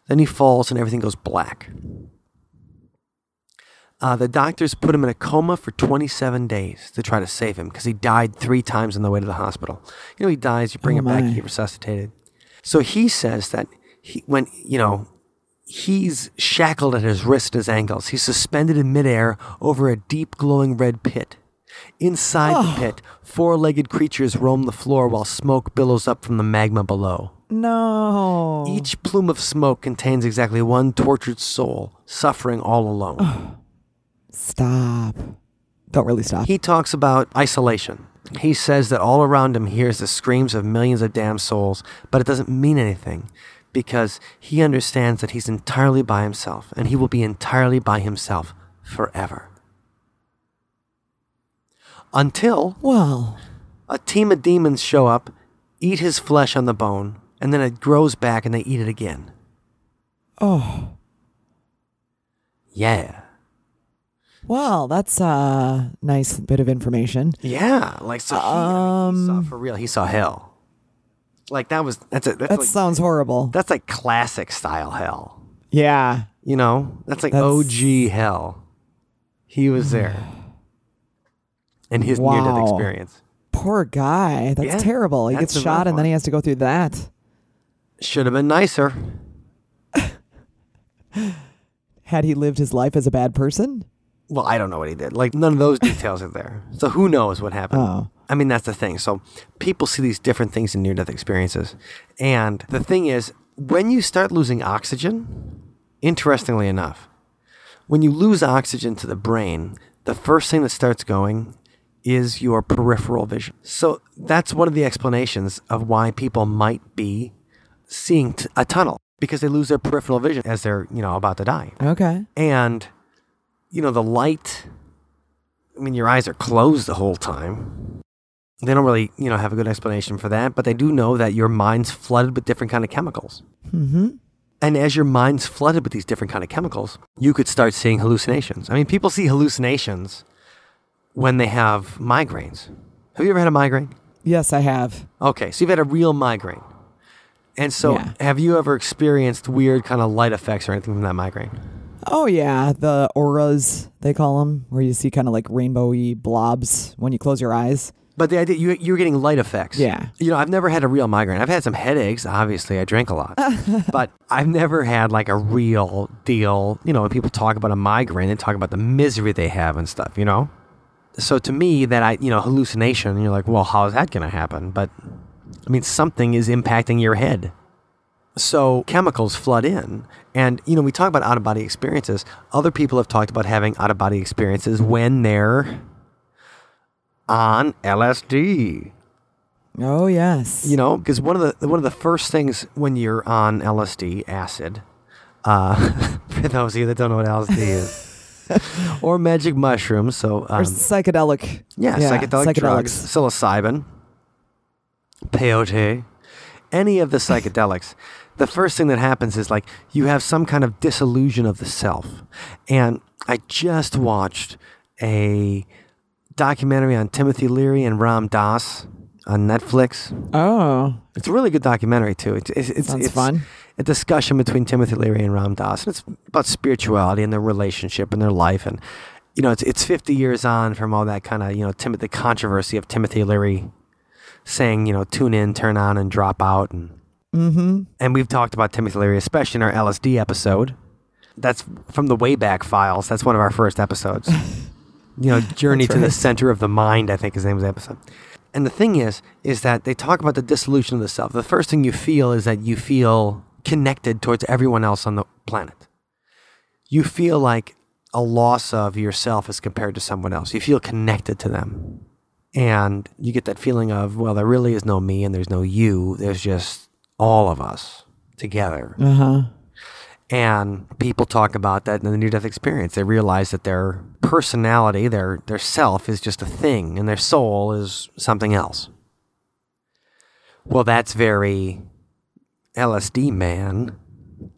Then he falls and everything goes black. The doctors put him in a coma for 27 days to try to save him because he died 3 times on the way to the hospital. He dies, you bring him back, you get resuscitated. So he says that he's shackled at his wrists and his ankles. He's suspended in midair over a deep glowing red pit. Inside the pit, 4-legged creatures roam the floor while smoke billows up from the magma below. No. Each plume of smoke contains exactly one tortured soul, suffering all alone. Stop. Don't really stop. He talks about isolation. He says that all around him hears the screams of millions of damned souls, but it doesn't mean anything because he understands that he's entirely by himself, and he will be entirely by himself forever. Until a team of demons show up, eat his flesh on the bone, and then it grows back and they eat it again. Oh. Yeah. Well, that's a nice bit of information. Yeah. Like, so he saw for real. He saw hell. Like, that sounds horrible. That's like classic style hell. Yeah. That's like OG hell. He was there. In his near-death experience. Poor guy. That's terrible. He gets shot and then he has to go through that. Should have been nicer. Had he lived his life as a bad person? Well, I don't know what he did. Like, none of those details are there. So who knows what happened? Oh. That's the thing. So people see these different things in near-death experiences. And the thing is, when you start losing oxygen, interestingly enough, when you lose oxygen to the brain, the first thing that starts going is your peripheral vision. So that's one of the explanations of why people might be seeing a tunnel, because they lose their peripheral vision as they're, about to die. Okay. And, the light, your eyes are closed the whole time. They don't really, have a good explanation for that, but they do know that your mind's flooded with different kind of chemicals. Mm-hmm. And as your mind's flooded with these different kind of chemicals, you could start seeing hallucinations. People see hallucinations when they have migraines. Have you ever had a migraine? Yes, I have. Okay, so you've had a real migraine. And so have you ever experienced weird kind of light effects or anything from that migraine? Oh, yeah. The auras, they call them, where you see kind of like rainbowy blobs when you close your eyes. But the idea, you're getting light effects. Yeah. I've never had a real migraine. I've had some headaches. Obviously, I drink a lot. But I've never had like a real deal. When people talk about a migraine, they talk about the misery they have and stuff, So to me, that hallucination, you're like, well, how is that going to happen? But something is impacting your head. So chemicals flood in. And, we talk about out-of-body experiences. Other people have talked about having out-of-body experiences when they're on LSD. Oh, yes. Because one of the first things when you're on LSD, acid, for those of you that don't know what LSD is, or magic mushrooms, so or psychedelic. Yeah, psychedelic drugs, psilocybin, peyote, any of the psychedelics. The first thing that happens is like you have some kind of disillusion of the self. And I just watched a documentary on Timothy Leary and Ram Dass on Netflix. Oh. It's a really good documentary, too. Sounds fun. A discussion between Timothy Leary and Ram Dass. And it's about spirituality and their relationship and their life. And, it's 50 years on from all that kind of, the controversy of Timothy Leary saying, tune in, turn on, and drop out. And we've talked about Timothy Leary, especially in our LSD episode. That's from the Wayback Files. That's one of our first episodes. Journey to the Center of the Mind, I think his name was the episode. And the thing is that they talk about the dissolution of the self. The first thing you feel is that you feel connected towards everyone else on the planet. You feel like a loss of yourself as compared to someone else. You feel connected to them. And you get that feeling of, well, there really is no me and there's no you. There's just all of us together. And people talk about that in the near-death experience. They realize that their personality, their self is just a thing, and their soul is something else. Well, that's very LSD, man.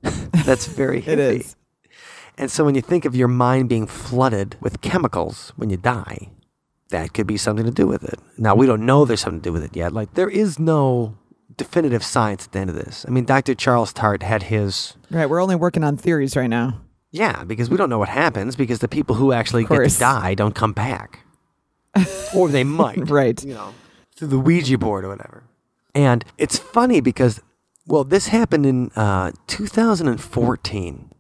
That's very hippie. It is. And so when you think of your mind being flooded with chemicals when you die, that could be something to do with it. Now, we don't know there's something to do with it yet. Like, there is no definitive science at the end of this. I mean, Dr. Charles Tart had his... Right, we're only working on theories right now. Yeah, because we don't know what happens, because the people who actually get to die don't come back. Or they might. Right. Through the Ouija board or whatever. And it's funny because, well, this happened in 2014.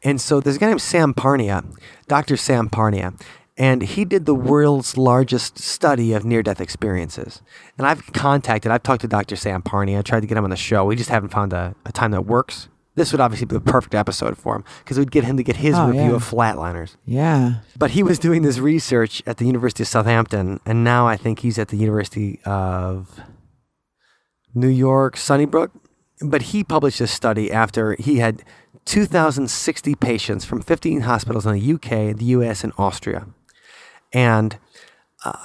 And so there's a guy named Sam Parnia, Dr. Sam Parnia, and he did the world's largest study of near-death experiences. And I've talked to Dr. Sam Parnia. I tried to get him on the show. We just haven't found a time that works. This would obviously be the perfect episode for him, because we'd get him to get his review of Flatliners. Yeah. But he was doing this research at the University of Southampton, and now I think he's at the University of New York, Sunnybrook. But he published this study after he had 2,060 patients from 15 hospitals in the UK, the US, and Austria. And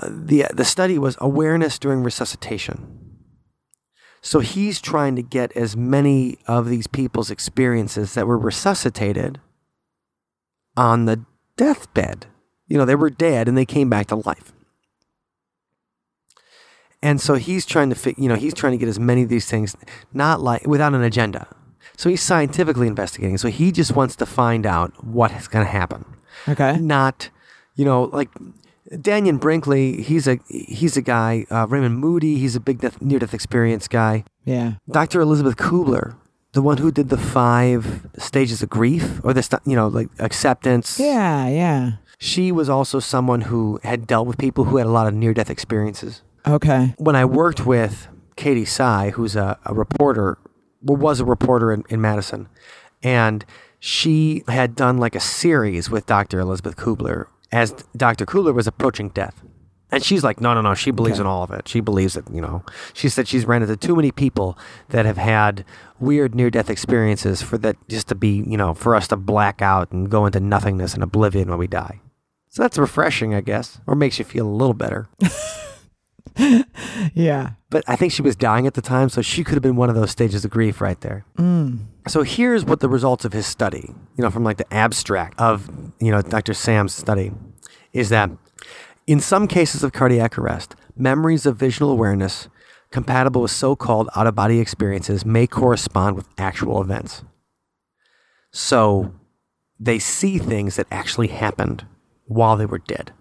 the study was awareness during resuscitation. So he's trying to get as many of these people's experiences that were resuscitated on the deathbed. They were dead and they came back to life. And so he's trying to get as many of these things, not like without an agenda. So he's scientifically investigating. So he just wants to find out what is going to happen. Okay. Not, like Daniel Brinkley, he's a guy. Raymond Moody, he's a big near-death experience guy. Yeah. Dr. Elizabeth Kubler, the one who did the 5 stages of grief, or like acceptance. Yeah, yeah. She was also someone who had dealt with people who had a lot of near-death experiences. Okay. When I worked with Katie Sy, who's a reporter, was a reporter in Madison, and she had done like a series with Dr. Elizabeth Kubler as Dr. Kubler was approaching death. And she's like, no, she believes in all of it. She believes it, She said she's ran into too many people that have had weird near-death experiences for that just to be, for us to black out and go into nothingness and oblivion when we die. So that's refreshing, I guess, or makes you feel a little better. Yeah. But I think she was dying at the time, so she could have been one of those stages of grief right there. So here's what the results of his study, from like the abstract of, Dr. Sam's study, is that in some cases of cardiac arrest, memories of visual awareness compatible with so-called out-of-body experiences may correspond with actual events. So they see things that actually happened while they were dead.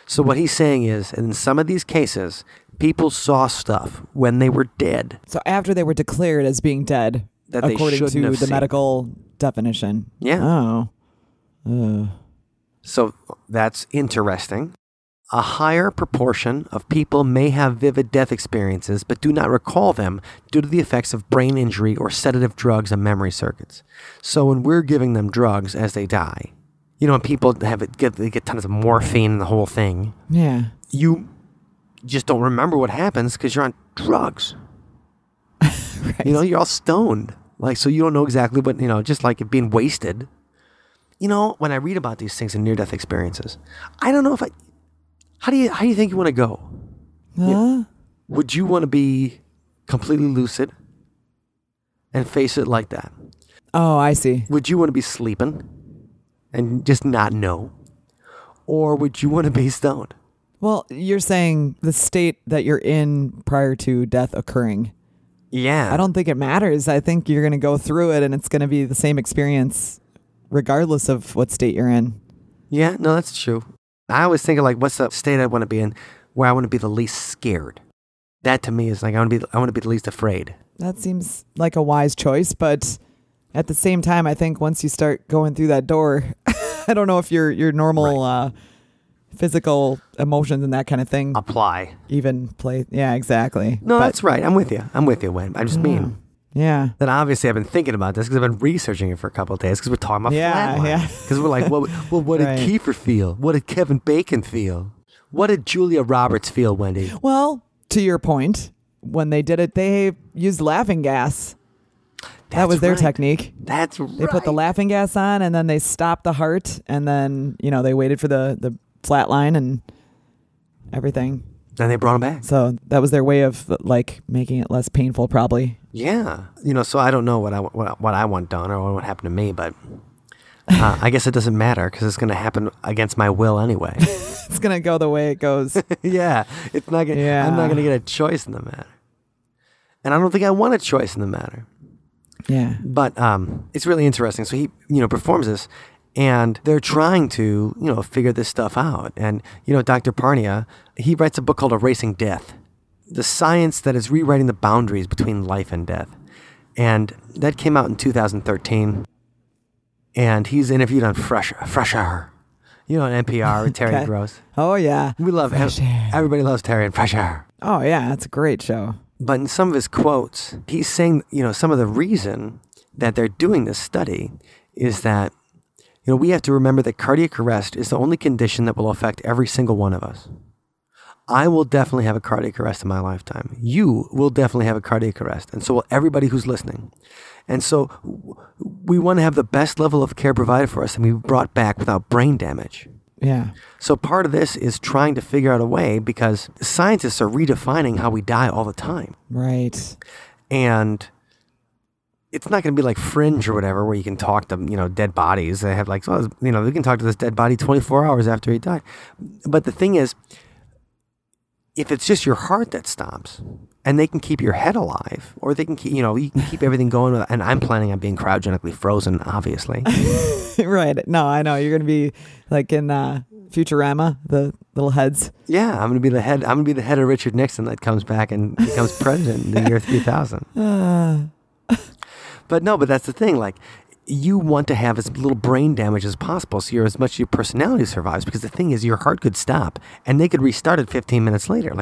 So what he's saying is, in some of these cases, people saw stuff when they were dead. So after they were declared as being dead, that according to the medical definition. Yeah. Oh. So that's interesting. A higher proportion of people may have vivid death experiences, but do not recall them due to the effects of brain injury or sedative drugs and memory circuits. So when we're giving them drugs as they die, when people they get tons of morphine and the whole thing. Yeah. You just don't remember what happens because you're on drugs. Right. You're all stoned. So you don't know exactly what, just like it being wasted. When I read about these things in near-death experiences, I don't know if how do you think you want to go? Would you want to be completely lucid and face it like that? Oh, I see. Would you want to be sleeping and just not know? Or would you want to be stoned? Well, you're saying the state that you're in prior to death occurring. Yeah. I don't think it matters. I think you're going to go through it and it's going to be the same experience regardless of what state you're in. Yeah, no, that's true. I always think of like, what's the state I want to be in where I want to be the least scared? That to me is like, I want to be the least afraid. That seems like a wise choice, but at the same time, I think once you start going through that door, I don't know if your normal physical emotions and that kind of thing apply. Even play. Yeah, exactly. No, that's right. I'm with you, Wen. I just mean that obviously I've been thinking about this because I've been researching it for a couple of days because we're talking about Flatliners. Yeah. Because we're like, well, what did Kiefer feel? What did Kevin Bacon feel? What did Julia Roberts feel, Wendy? Well, to your point, when they did it, they used laughing gas. That was their technique. That's right. They put the laughing gas on, and then they stopped the heart, and then they waited for the flat line and everything. Then they brought him back. So that was their way of like making it less painful, probably. Yeah, so I don't know what I want done or what happened to me, but I guess it doesn't matter because it's going to happen against my will anyway. It's going to go the way it goes. Yeah, it's not. I'm not going to get a choice in the matter, and I don't think I want a choice in the matter. Yeah. But it's really interesting. So he, performs this, and they're trying to, figure this stuff out. And, Dr. Parnia, he writes a book called Erasing Death, the science that is rewriting the boundaries between life and death. And that came out in 2013. And he's interviewed on Fresh Air. On NPR with Terry Gross. Oh, yeah. We love him. Everybody loves Terry and Fresh Air. Oh, yeah. It's a great show. But in some of his quotes, he's saying, some of the reason that they're doing this study is that, we have to remember that cardiac arrest is the only condition that will affect every single one of us. I will definitely have a cardiac arrest in my lifetime. You will definitely have a cardiac arrest. And so will everybody who's listening. And so we want to have the best level of care provided for us and be brought back without brain damage. Yeah. So part of this is trying to figure out a way because scientists are redefining how we die all the time. Right. And it's not going to be like Fringe or whatever where you can talk to, dead bodies. They have like, we can talk to this dead body 24 hours after he died. But the thing is, if it's just your heart that stops and they can keep your head alive or they can keep, you can keep everything going. And I'm planning on being cryogenically frozen, obviously. Right. No, I know. You're going to be like in Futurama, the little heads. Yeah, I'm going to be the head. I'm going to be the head of Richard Nixon that comes back and becomes president in the year 3000. But that's the thing. Like, you want to have as little brain damage as possible so as much of your personality survives. Because the thing is, your heart could stop and they could restart it 15 minutes later.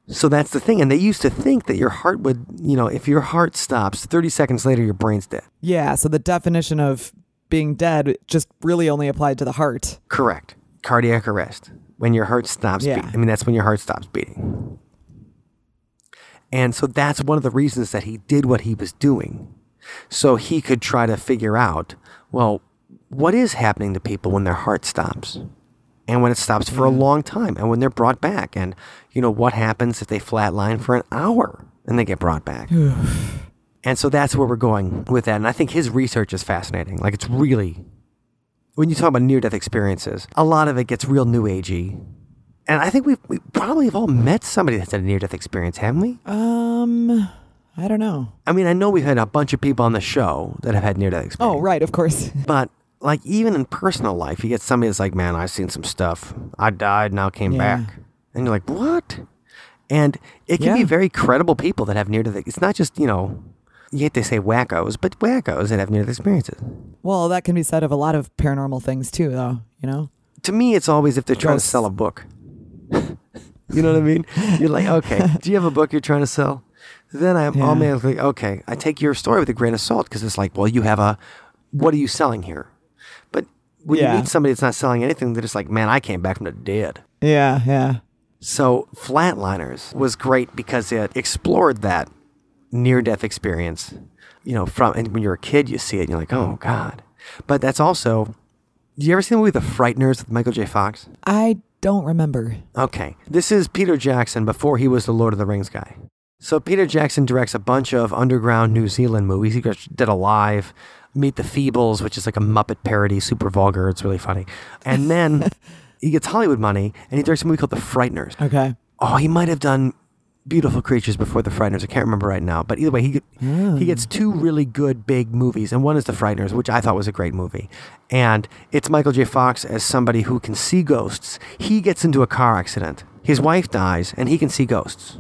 So that's the thing. And they used to think that your heart would, if your heart stops, 30 seconds later, your brain's dead. Yeah. So the definition of being dead just really only applied to the heart. Correct. Cardiac arrest. When your heart stops beating. That's when your heart stops beating. And so that's one of the reasons that he did what he was doing. So he could try to figure out, well, what is happening to people when their heart stops? And when it stops for a long time, and when they're brought back, and what happens if they flatline for an hour and they get brought back? And so that's where we're going with that. And I think his research is fascinating. Like, it's really, when you talk about near-death experiences, a lot of it gets real new agey. And I think we probably have all met somebody that's had a near-death experience, haven't we? I don't know. I mean, I know we've had a bunch of people on the show that have had near-death experience. Oh, right, of course. But like, even in personal life, you get somebody that's like, man, I've seen some stuff. I died, now came back. And you're like, what? And it can be very credible people that have near-death. It's not just, you hate to say wackos, but wackos that have near-death experiences. Well, that can be said of a lot of paranormal things too, though, To me, it's always if they're trying to sell a book. You know what I mean? You're like, okay, do you have a book you're trying to sell? Then I'm automatically, okay, I take your story with a grain of salt because it's like, well, you have what are you selling here? But when you meet somebody that's not selling anything, they're just like, man, I came back from the dead. Yeah, yeah. So Flatliners was great because it explored that near-death experience, and when you're a kid, you see it and you're like, oh, God. But that's also, do you ever see the movie The Frighteners with Michael J. Fox? I don't remember. Okay. This is Peter Jackson before he was the Lord of the Rings guy. So Peter Jackson directs a bunch of underground New Zealand movies. He did Alive, Meet the Feebles, which is like a Muppet parody, super vulgar. It's really funny. And then He gets Hollywood money, and he directs a movie called The Frighteners. Okay. Oh, he might have done Beautiful Creatures before The Frighteners. I can't remember right now. But either way, he gets two really good big movies, and one is The Frighteners, which I thought was a great movie. And it's Michael J. Fox as somebody who can see ghosts. He gets into a car accident. His wife dies, and he can see ghosts.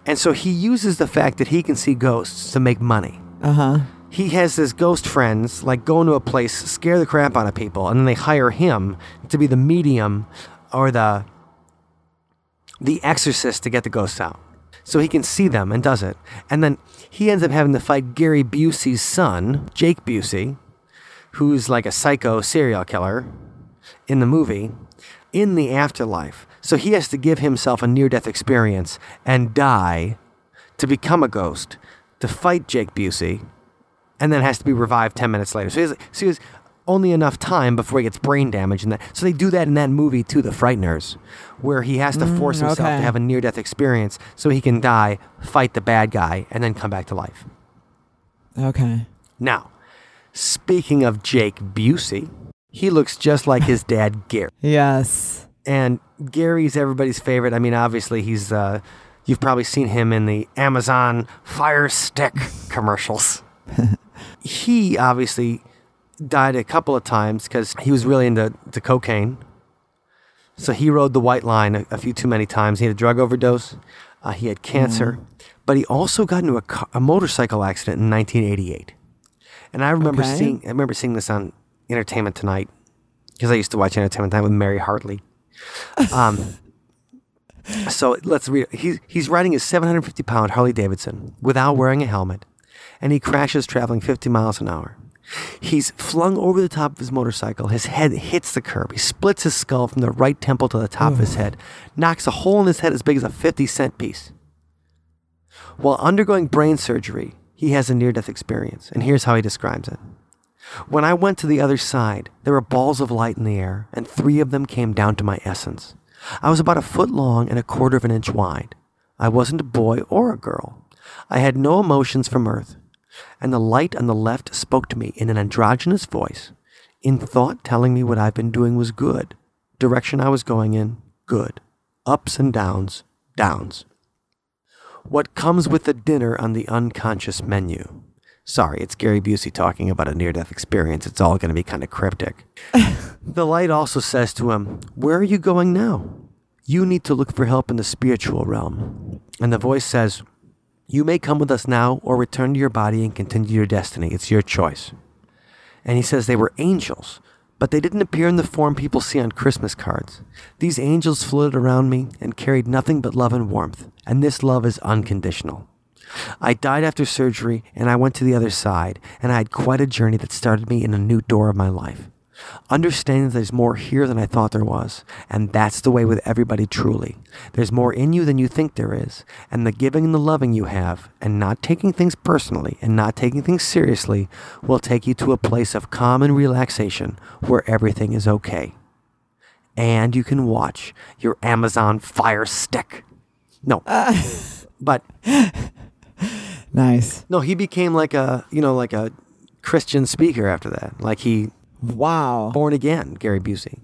And so he uses the fact that he can see ghosts to make money. Uh-huh. He has his ghost friends, like, go into a place, scare the crap out of people, and then they hire him to be the medium or the exorcist to get the ghosts out. So he can see them and does it. And then he ends up having to fight Gary Busey's son, Jake Busey, who's like a psycho serial killer in the movie, in the afterlife. So he has to give himself a near-death experience and die to become a ghost, to fight Jake Busey, and then has to be revived 10 minutes later. So he has only enough time before he gets brain damage. And that. So they do that in that movie too, The Frighteners, where he has to force himself to have a near-death experience so he can die, fight the bad guy, and then come back to life. Okay. Now, speaking of Jake Busey, he looks just like his dad, Gary. Yes. And Gary's everybody's favorite. I mean, obviously, he's you've probably seen him in the Amazon Fire Stick commercials. He obviously died a couple of times because he was really into cocaine. So he rode the white line a few too many times. He had a drug overdose. He had cancer. But he also got into a motorcycle accident in 1988. And I remember seeing this on Entertainment Tonight, because I used to watch Entertainment Tonight with Mary Hartley. So let's read it. He's riding his 750-pound Harley Davidson without wearing a helmet, and he crashes traveling 50 miles an hour. He's flung over the top of his motorcycle. His head hits the curb. He splits his skull from the right temple to the top of his head, knocks a hole in his head as big as a 50-cent piece. While undergoing brain surgery, he has a near-death experience, and here's how he describes it. When I went to the other side, there were balls of light in the air, and 3 of them came down to my essence. I was about 1 foot long and 1/4 of an inch wide. I wasn't a boy or a girl. I had no emotions from earth, and the light on the left spoke to me in an androgynous voice, in thought telling me what I've been doing was good. Direction I was going in, good. Ups and downs, downs. What comes with the dinner on the unconscious menu? Sorry, it's Gary Busey talking about a near-death experience. It's all going to be kind of cryptic. The light also says to him, where are you going now? You need to look for help in the spiritual realm. And the voice says, you may come with us now or return to your body and continue your destiny. It's your choice. And he says they were angels, but they didn't appear in the form people see on Christmas cards. These angels floated around me and carried nothing but love and warmth, and this love is unconditional. I died after surgery, and I went to the other side, and I had quite a journey that started me in a new door of my life. Understanding that there's more here than I thought there was, and that's the way with everybody truly. There's more in you than you think there is, and the giving and the loving you have, and not taking things personally, and not taking things seriously, will take you to a place of calm and relaxation where everything is okay. And you can watch your Amazon Fire Stick. No. But... Nice. No, he became like a Christian speaker after that. Like Wow. Born again, Gary Busey.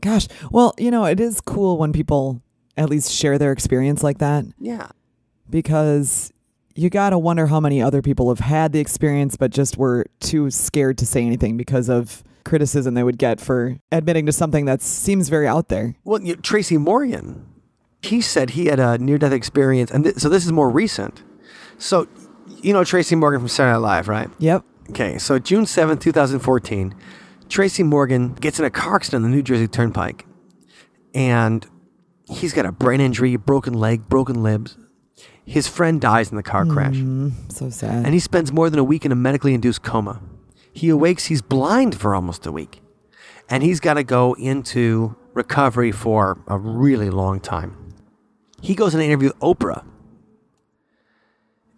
Gosh. Well, it is cool when people at least share their experience like that. Yeah. Because you got to wonder how many other people have had the experience but just were too scared to say anything because of criticism they would get for admitting to something that seems very out there. Well, Tracy Morgan, he said he had a near-death experience, and so this is more recent. So, Tracy Morgan from Saturday Night Live, right? Yep. Okay, so June 7th, 2014, Tracy Morgan gets in a car accident on the New Jersey Turnpike. And he's got a brain injury, broken leg, broken ribs. His friend dies in the car crash. So sad. And he spends more than a week in a medically induced coma. He awakes, he's blind for almost a week. And he's got to go into recovery for a really long time. He goes in an interview with Oprah.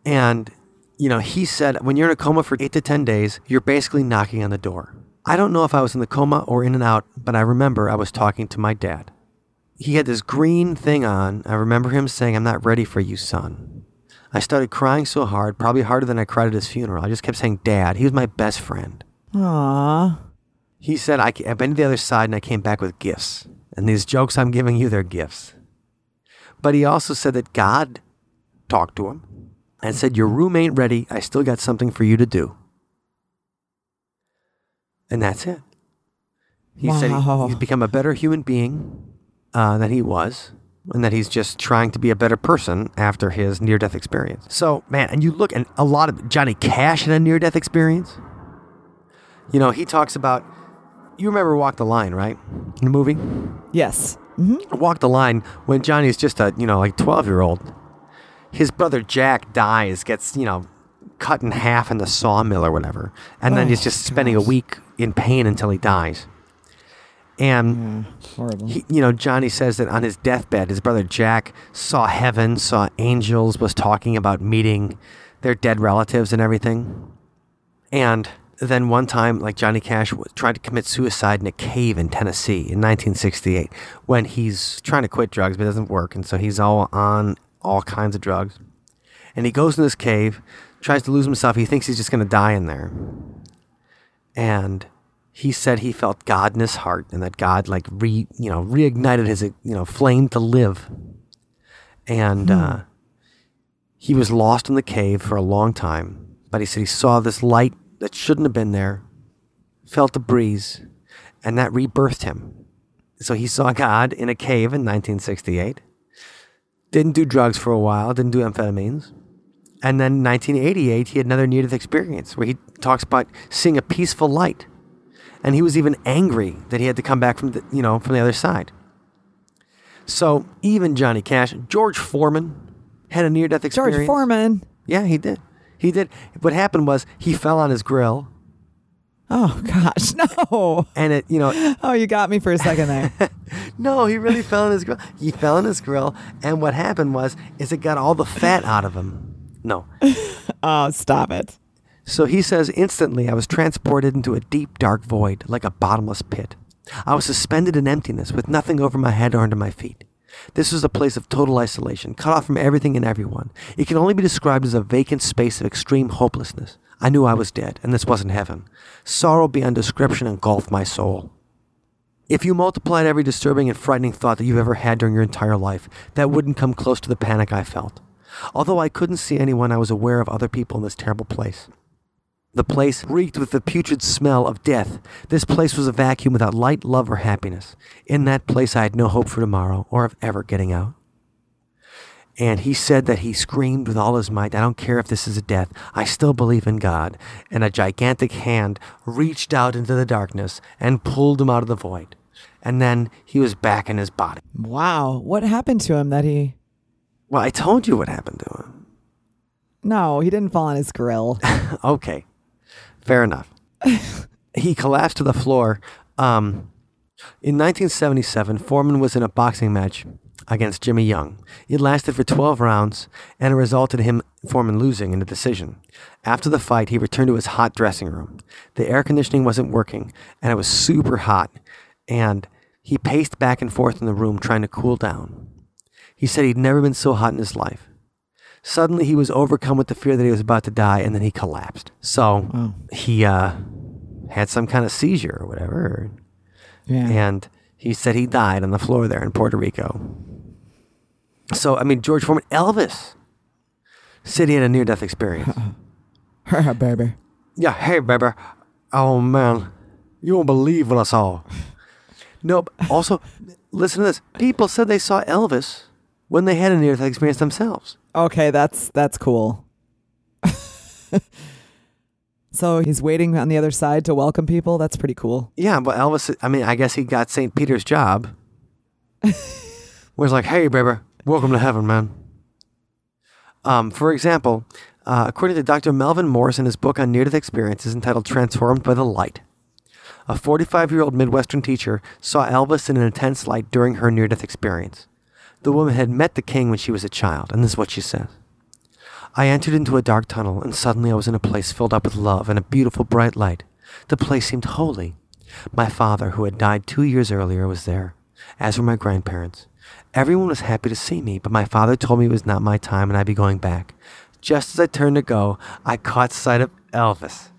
And, he said, when you're in a coma for 8 to 10 days, you're basically knocking on the door. I don't know if I was in the coma or in and out, but I remember I was talking to my dad. He had this green thing on. I remember him saying, I'm not ready for you, son. I started crying so hard, probably harder than I cried at his funeral. I just kept saying, Dad. He was my best friend. Aww. He said, I've been to the other side and I came back with gifts. And these jokes I'm giving you, they're gifts. But he also said that God talked to him and said, your room ain't ready. I still got something for you to do. And that's it. He said he's become a better human being than he was, and that he's just trying to be a better person after his near-death experience. So, man, and you look, and a lot of Johnny Cash had a near-death experience. You know, he talks about, you remember Walk the Line, right? In the movie? Yes. Mm-hmm. Walk the Line, when Johnny's just a, 12-year-old, his brother Jack dies, gets, cut in half in the sawmill or whatever, and then he's just spending a week in pain until he dies. And horrible. Johnny says that on his deathbed, his brother Jack saw heaven, saw angels, was talking about meeting their dead relatives and everything. And then one time, like, Johnny Cash tried to commit suicide in a cave in Tennessee in 1968 when he's trying to quit drugs, but it doesn't work. And so he's on all kinds of drugs. And he goes in this cave, tries to lose himself. He thinks he's just going to die in there. And he said he felt God in his heart, and that God reignited his flame to live. And he was lost in the cave for a long time, but he said he saw this light that shouldn't have been there, felt the breeze, and that rebirthed him. So he saw God in a cave in 1968. Didn't do drugs for a while, didn't do amphetamines. And then in 1988, he had another near-death experience where he talks about seeing a peaceful light. And he was even angry that he had to come back from the other side. So even Johnny Cash, George Foreman had a near-death experience. George Foreman. Yeah, he did. He did. What happened was he fell on his grill. Oh gosh, no. And it, Oh, you got me for a second there. No, he really fell on his grill. He fell on his grill, and what happened is it got all the fat out of him. No. Oh, stop it. So he says, instantly I was transported into a deep, dark void, like a bottomless pit. I was suspended in emptiness, with nothing over my head or under my feet. This was a place of total isolation, cut off from everything and everyone. It can only be described as a vacant space of extreme hopelessness. I knew I was dead, and this wasn't heaven. Sorrow beyond description engulfed my soul. If you multiplied every disturbing and frightening thought that you've ever had during your entire life, that wouldn't come close to the panic I felt. Although I couldn't see anyone, I was aware of other people in this terrible place. The place reeked with the putrid smell of death. This place was a vacuum without light, love, or happiness. In that place I had no hope for tomorrow, or of ever getting out. And he said that he screamed with all his might, I don't care if this is a death, I still believe in God. And a gigantic hand reached out into the darkness and pulled him out of the void. And then he was back in his body. Wow. What happened to him that he... Well, I told you what happened to him. No, he didn't fall on his grill. Okay. Fair enough. He collapsed to the floor. In 1977, Foreman was in a boxing match against Jimmy Young. It lasted for 12 rounds, and it resulted in Foreman losing in a decision. After the fight, he returned to his hot dressing room. The air conditioning wasn't working, and it was super hot, and he paced back and forth in the room trying to cool down. He said he'd never been so hot in his life. Suddenly, he was overcome with the fear that he was about to die, and then he collapsed. So he had some kind of seizure or whatever. Yeah. And he said he died on the floor there in Puerto Rico. So, I mean, George Foreman, Elvis said he had a near-death experience. Baby. Yeah, hey, baby. Oh, man. You won't believe what I saw. No, also, listen to this. People said they saw Elvis when they had a near-death experience themselves. Okay, that's cool. So he's waiting on the other side to welcome people? That's pretty cool. Yeah, but Elvis, I mean, I guess he got St. Peter's job. Was like, hey, baby, welcome to heaven, man. For example, according to Dr. Melvin Morris in his book on near-death experiences entitled Transformed by the Light, a 45-year-old Midwestern teacher saw Elvis in an intense light during her near-death experience. The woman had met the king when she was a child, and this is what she says. I entered into a dark tunnel, and suddenly I was in a place filled up with love and a beautiful bright light. The place seemed holy. My father, who had died 2 years earlier, was there, as were my grandparents. Everyone was happy to see me, but my father told me it was not my time and I'd be going back. Just as I turned to go, I caught sight of Elvis.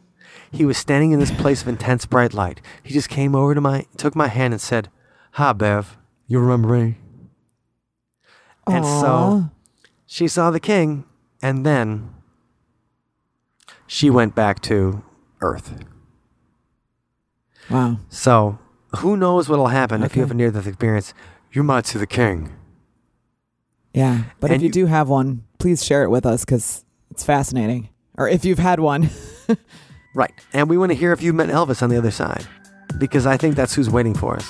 He was standing in this place of intense bright light. He just came over to took my hand and said, "Hi, Bev. You remember me?" Aww. And so she saw the king, and then she went back to Earth. Wow. So who knows what'll happen if you have a near-death experience? You might see the king. Yeah, but if you do have one, please share it with us because it's fascinating. Or if you've had one. Right. And we want to hear if you've met Elvis on the other side, because I think that's who's waiting for us.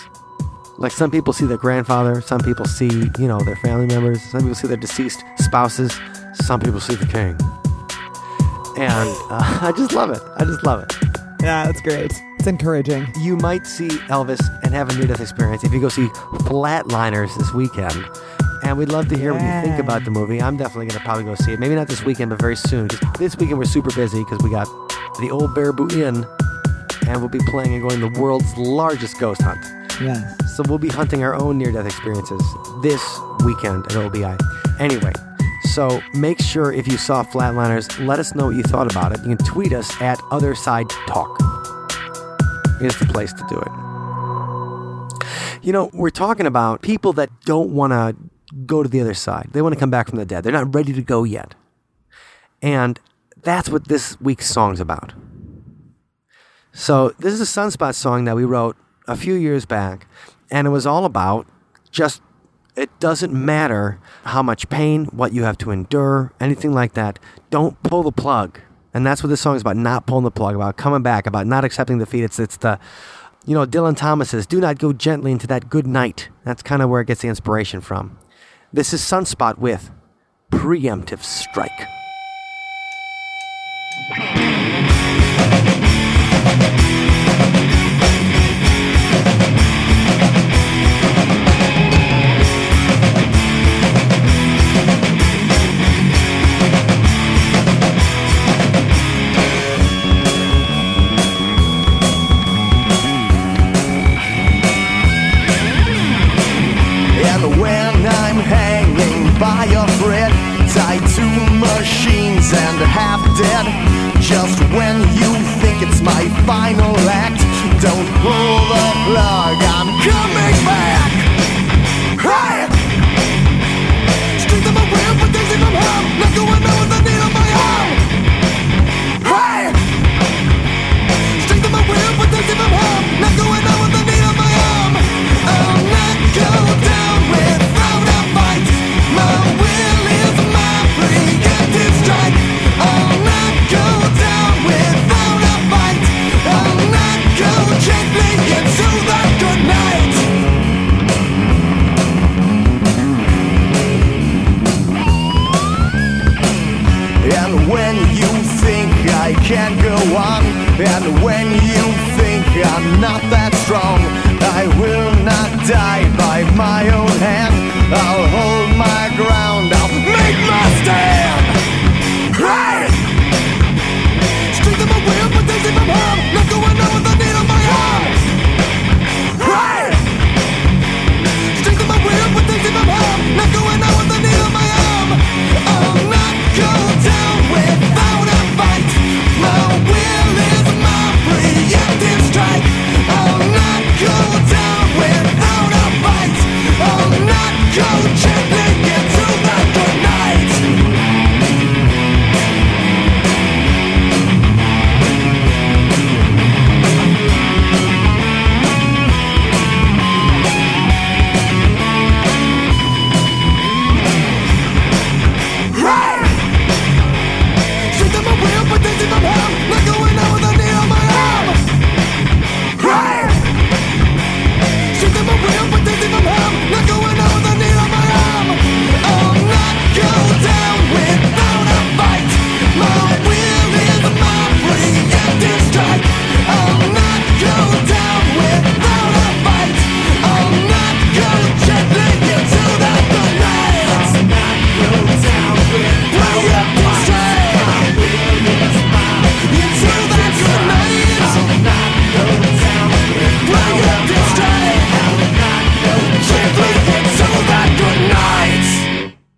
Like, some people see their grandfather, some people see, their family members, some people see their deceased spouses, some people see the king. And I just love it. Yeah, that's great. It's encouraging. You might see Elvis and have a near-death experience if you go see Flatliners this weekend. And we'd love to hear what you think about the movie. I'm definitely going to probably go see it. Maybe not this weekend, but very soon. Just this weekend we're super busy because we got the Old Baraboo Inn, and we'll be playing and going the world's largest ghost hunt. Yes. So we'll be hunting our own near-death experiences this weekend at OBI. Anyway, so make sure if you saw Flatliners, let us know what you thought about it. You can tweet us at OtherSideTalk. Is the place to do it. We're talking about people that don't want to go to the other side. They want to come back from the dead. They're not ready to go yet. And that's what this week's song's about. So this is a Sunspot song that we wrote a few years back, and it was all about just, it doesn't matter how much pain, what you have to endure, anything like that. Don't pull the plug. And that's what this song is about, not pulling the plug, about coming back, about not accepting defeat. It's the, Dylan Thomas says, do not go gently into that good night. That's kind of where it gets the inspiration from. This is Sunspot with Preemptive Strike. By a thread, tied to machines and half dead. Just when you think it's my final act, don't pull the plug, I'm coming back. Hey! Strength of my will, protection from harm, not going out with the need of my arm. Hey! Strength of my will, protection from harm, not going out with the need of my arm. I'll not go down without a fight. My will is my preemptive strike. I'll not go down without a fight. I'll not go gently into the good night. And when you think I can't go on, and when you think I'm not that strong, I will not die by my own hand. I'll hold my ground, I'll make my stand. Hey! Strength of my will, protection from harm, not going out with the need of my arm. Hey! Strength of my will, protection from harm, not going out with the need of my arm. I'll not go down without a fight. My will is my preemptive strike. I'll not go down without a fight. I'll not go gently into the good night. Right! Strength of my will, protection from harm, not going out with the need of my arm. Right! Strength of my will, protection from harm, not going out with the need of my arm. I'll not go down without a fight. My will is my preemptive strike. I'll not go down without a fight. I'll not go gently into the good night. I'll not go down without a fight. My will is mine. Into the good night. I'll not go down without a strike. I'll not go gently into the good night.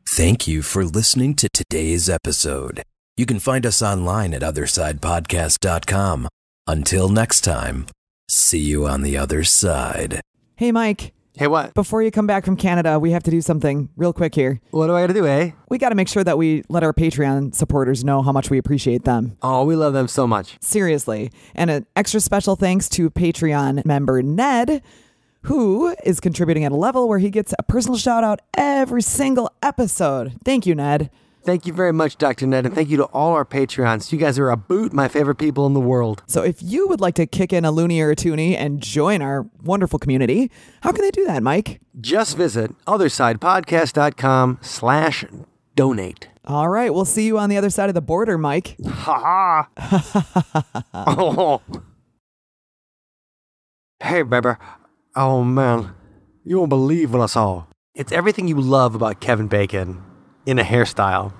Thank you for listening to today's episode. You can find us online at OtherSidePodcast.com. Until next time, see you on the other side. Hey, Mike. Hey, what? Before you come back from Canada, we have to do something real quick here. What do I got to do, eh? We got to make sure that we let our Patreon supporters know how much we appreciate them. Oh, we love them so much. Seriously. And an extra special thanks to Patreon member Ned, who is contributing at a level where he gets a personal shout out every single episode. Thank you, Ned. Thank you very much, Dr. Ned, and thank you to all our Patreons. You guys are my favorite people in the world. So if you would like to kick in a loony or a toonie and join our wonderful community, how can they do that, Mike? Just visit othersidepodcast.com/donate. All right, we'll see you on the other side of the border, Mike. Ha ha. Oh. Hey, baby. Oh, man. You won't believe what I saw. It's everything you love about Kevin Bacon in a hairstyle.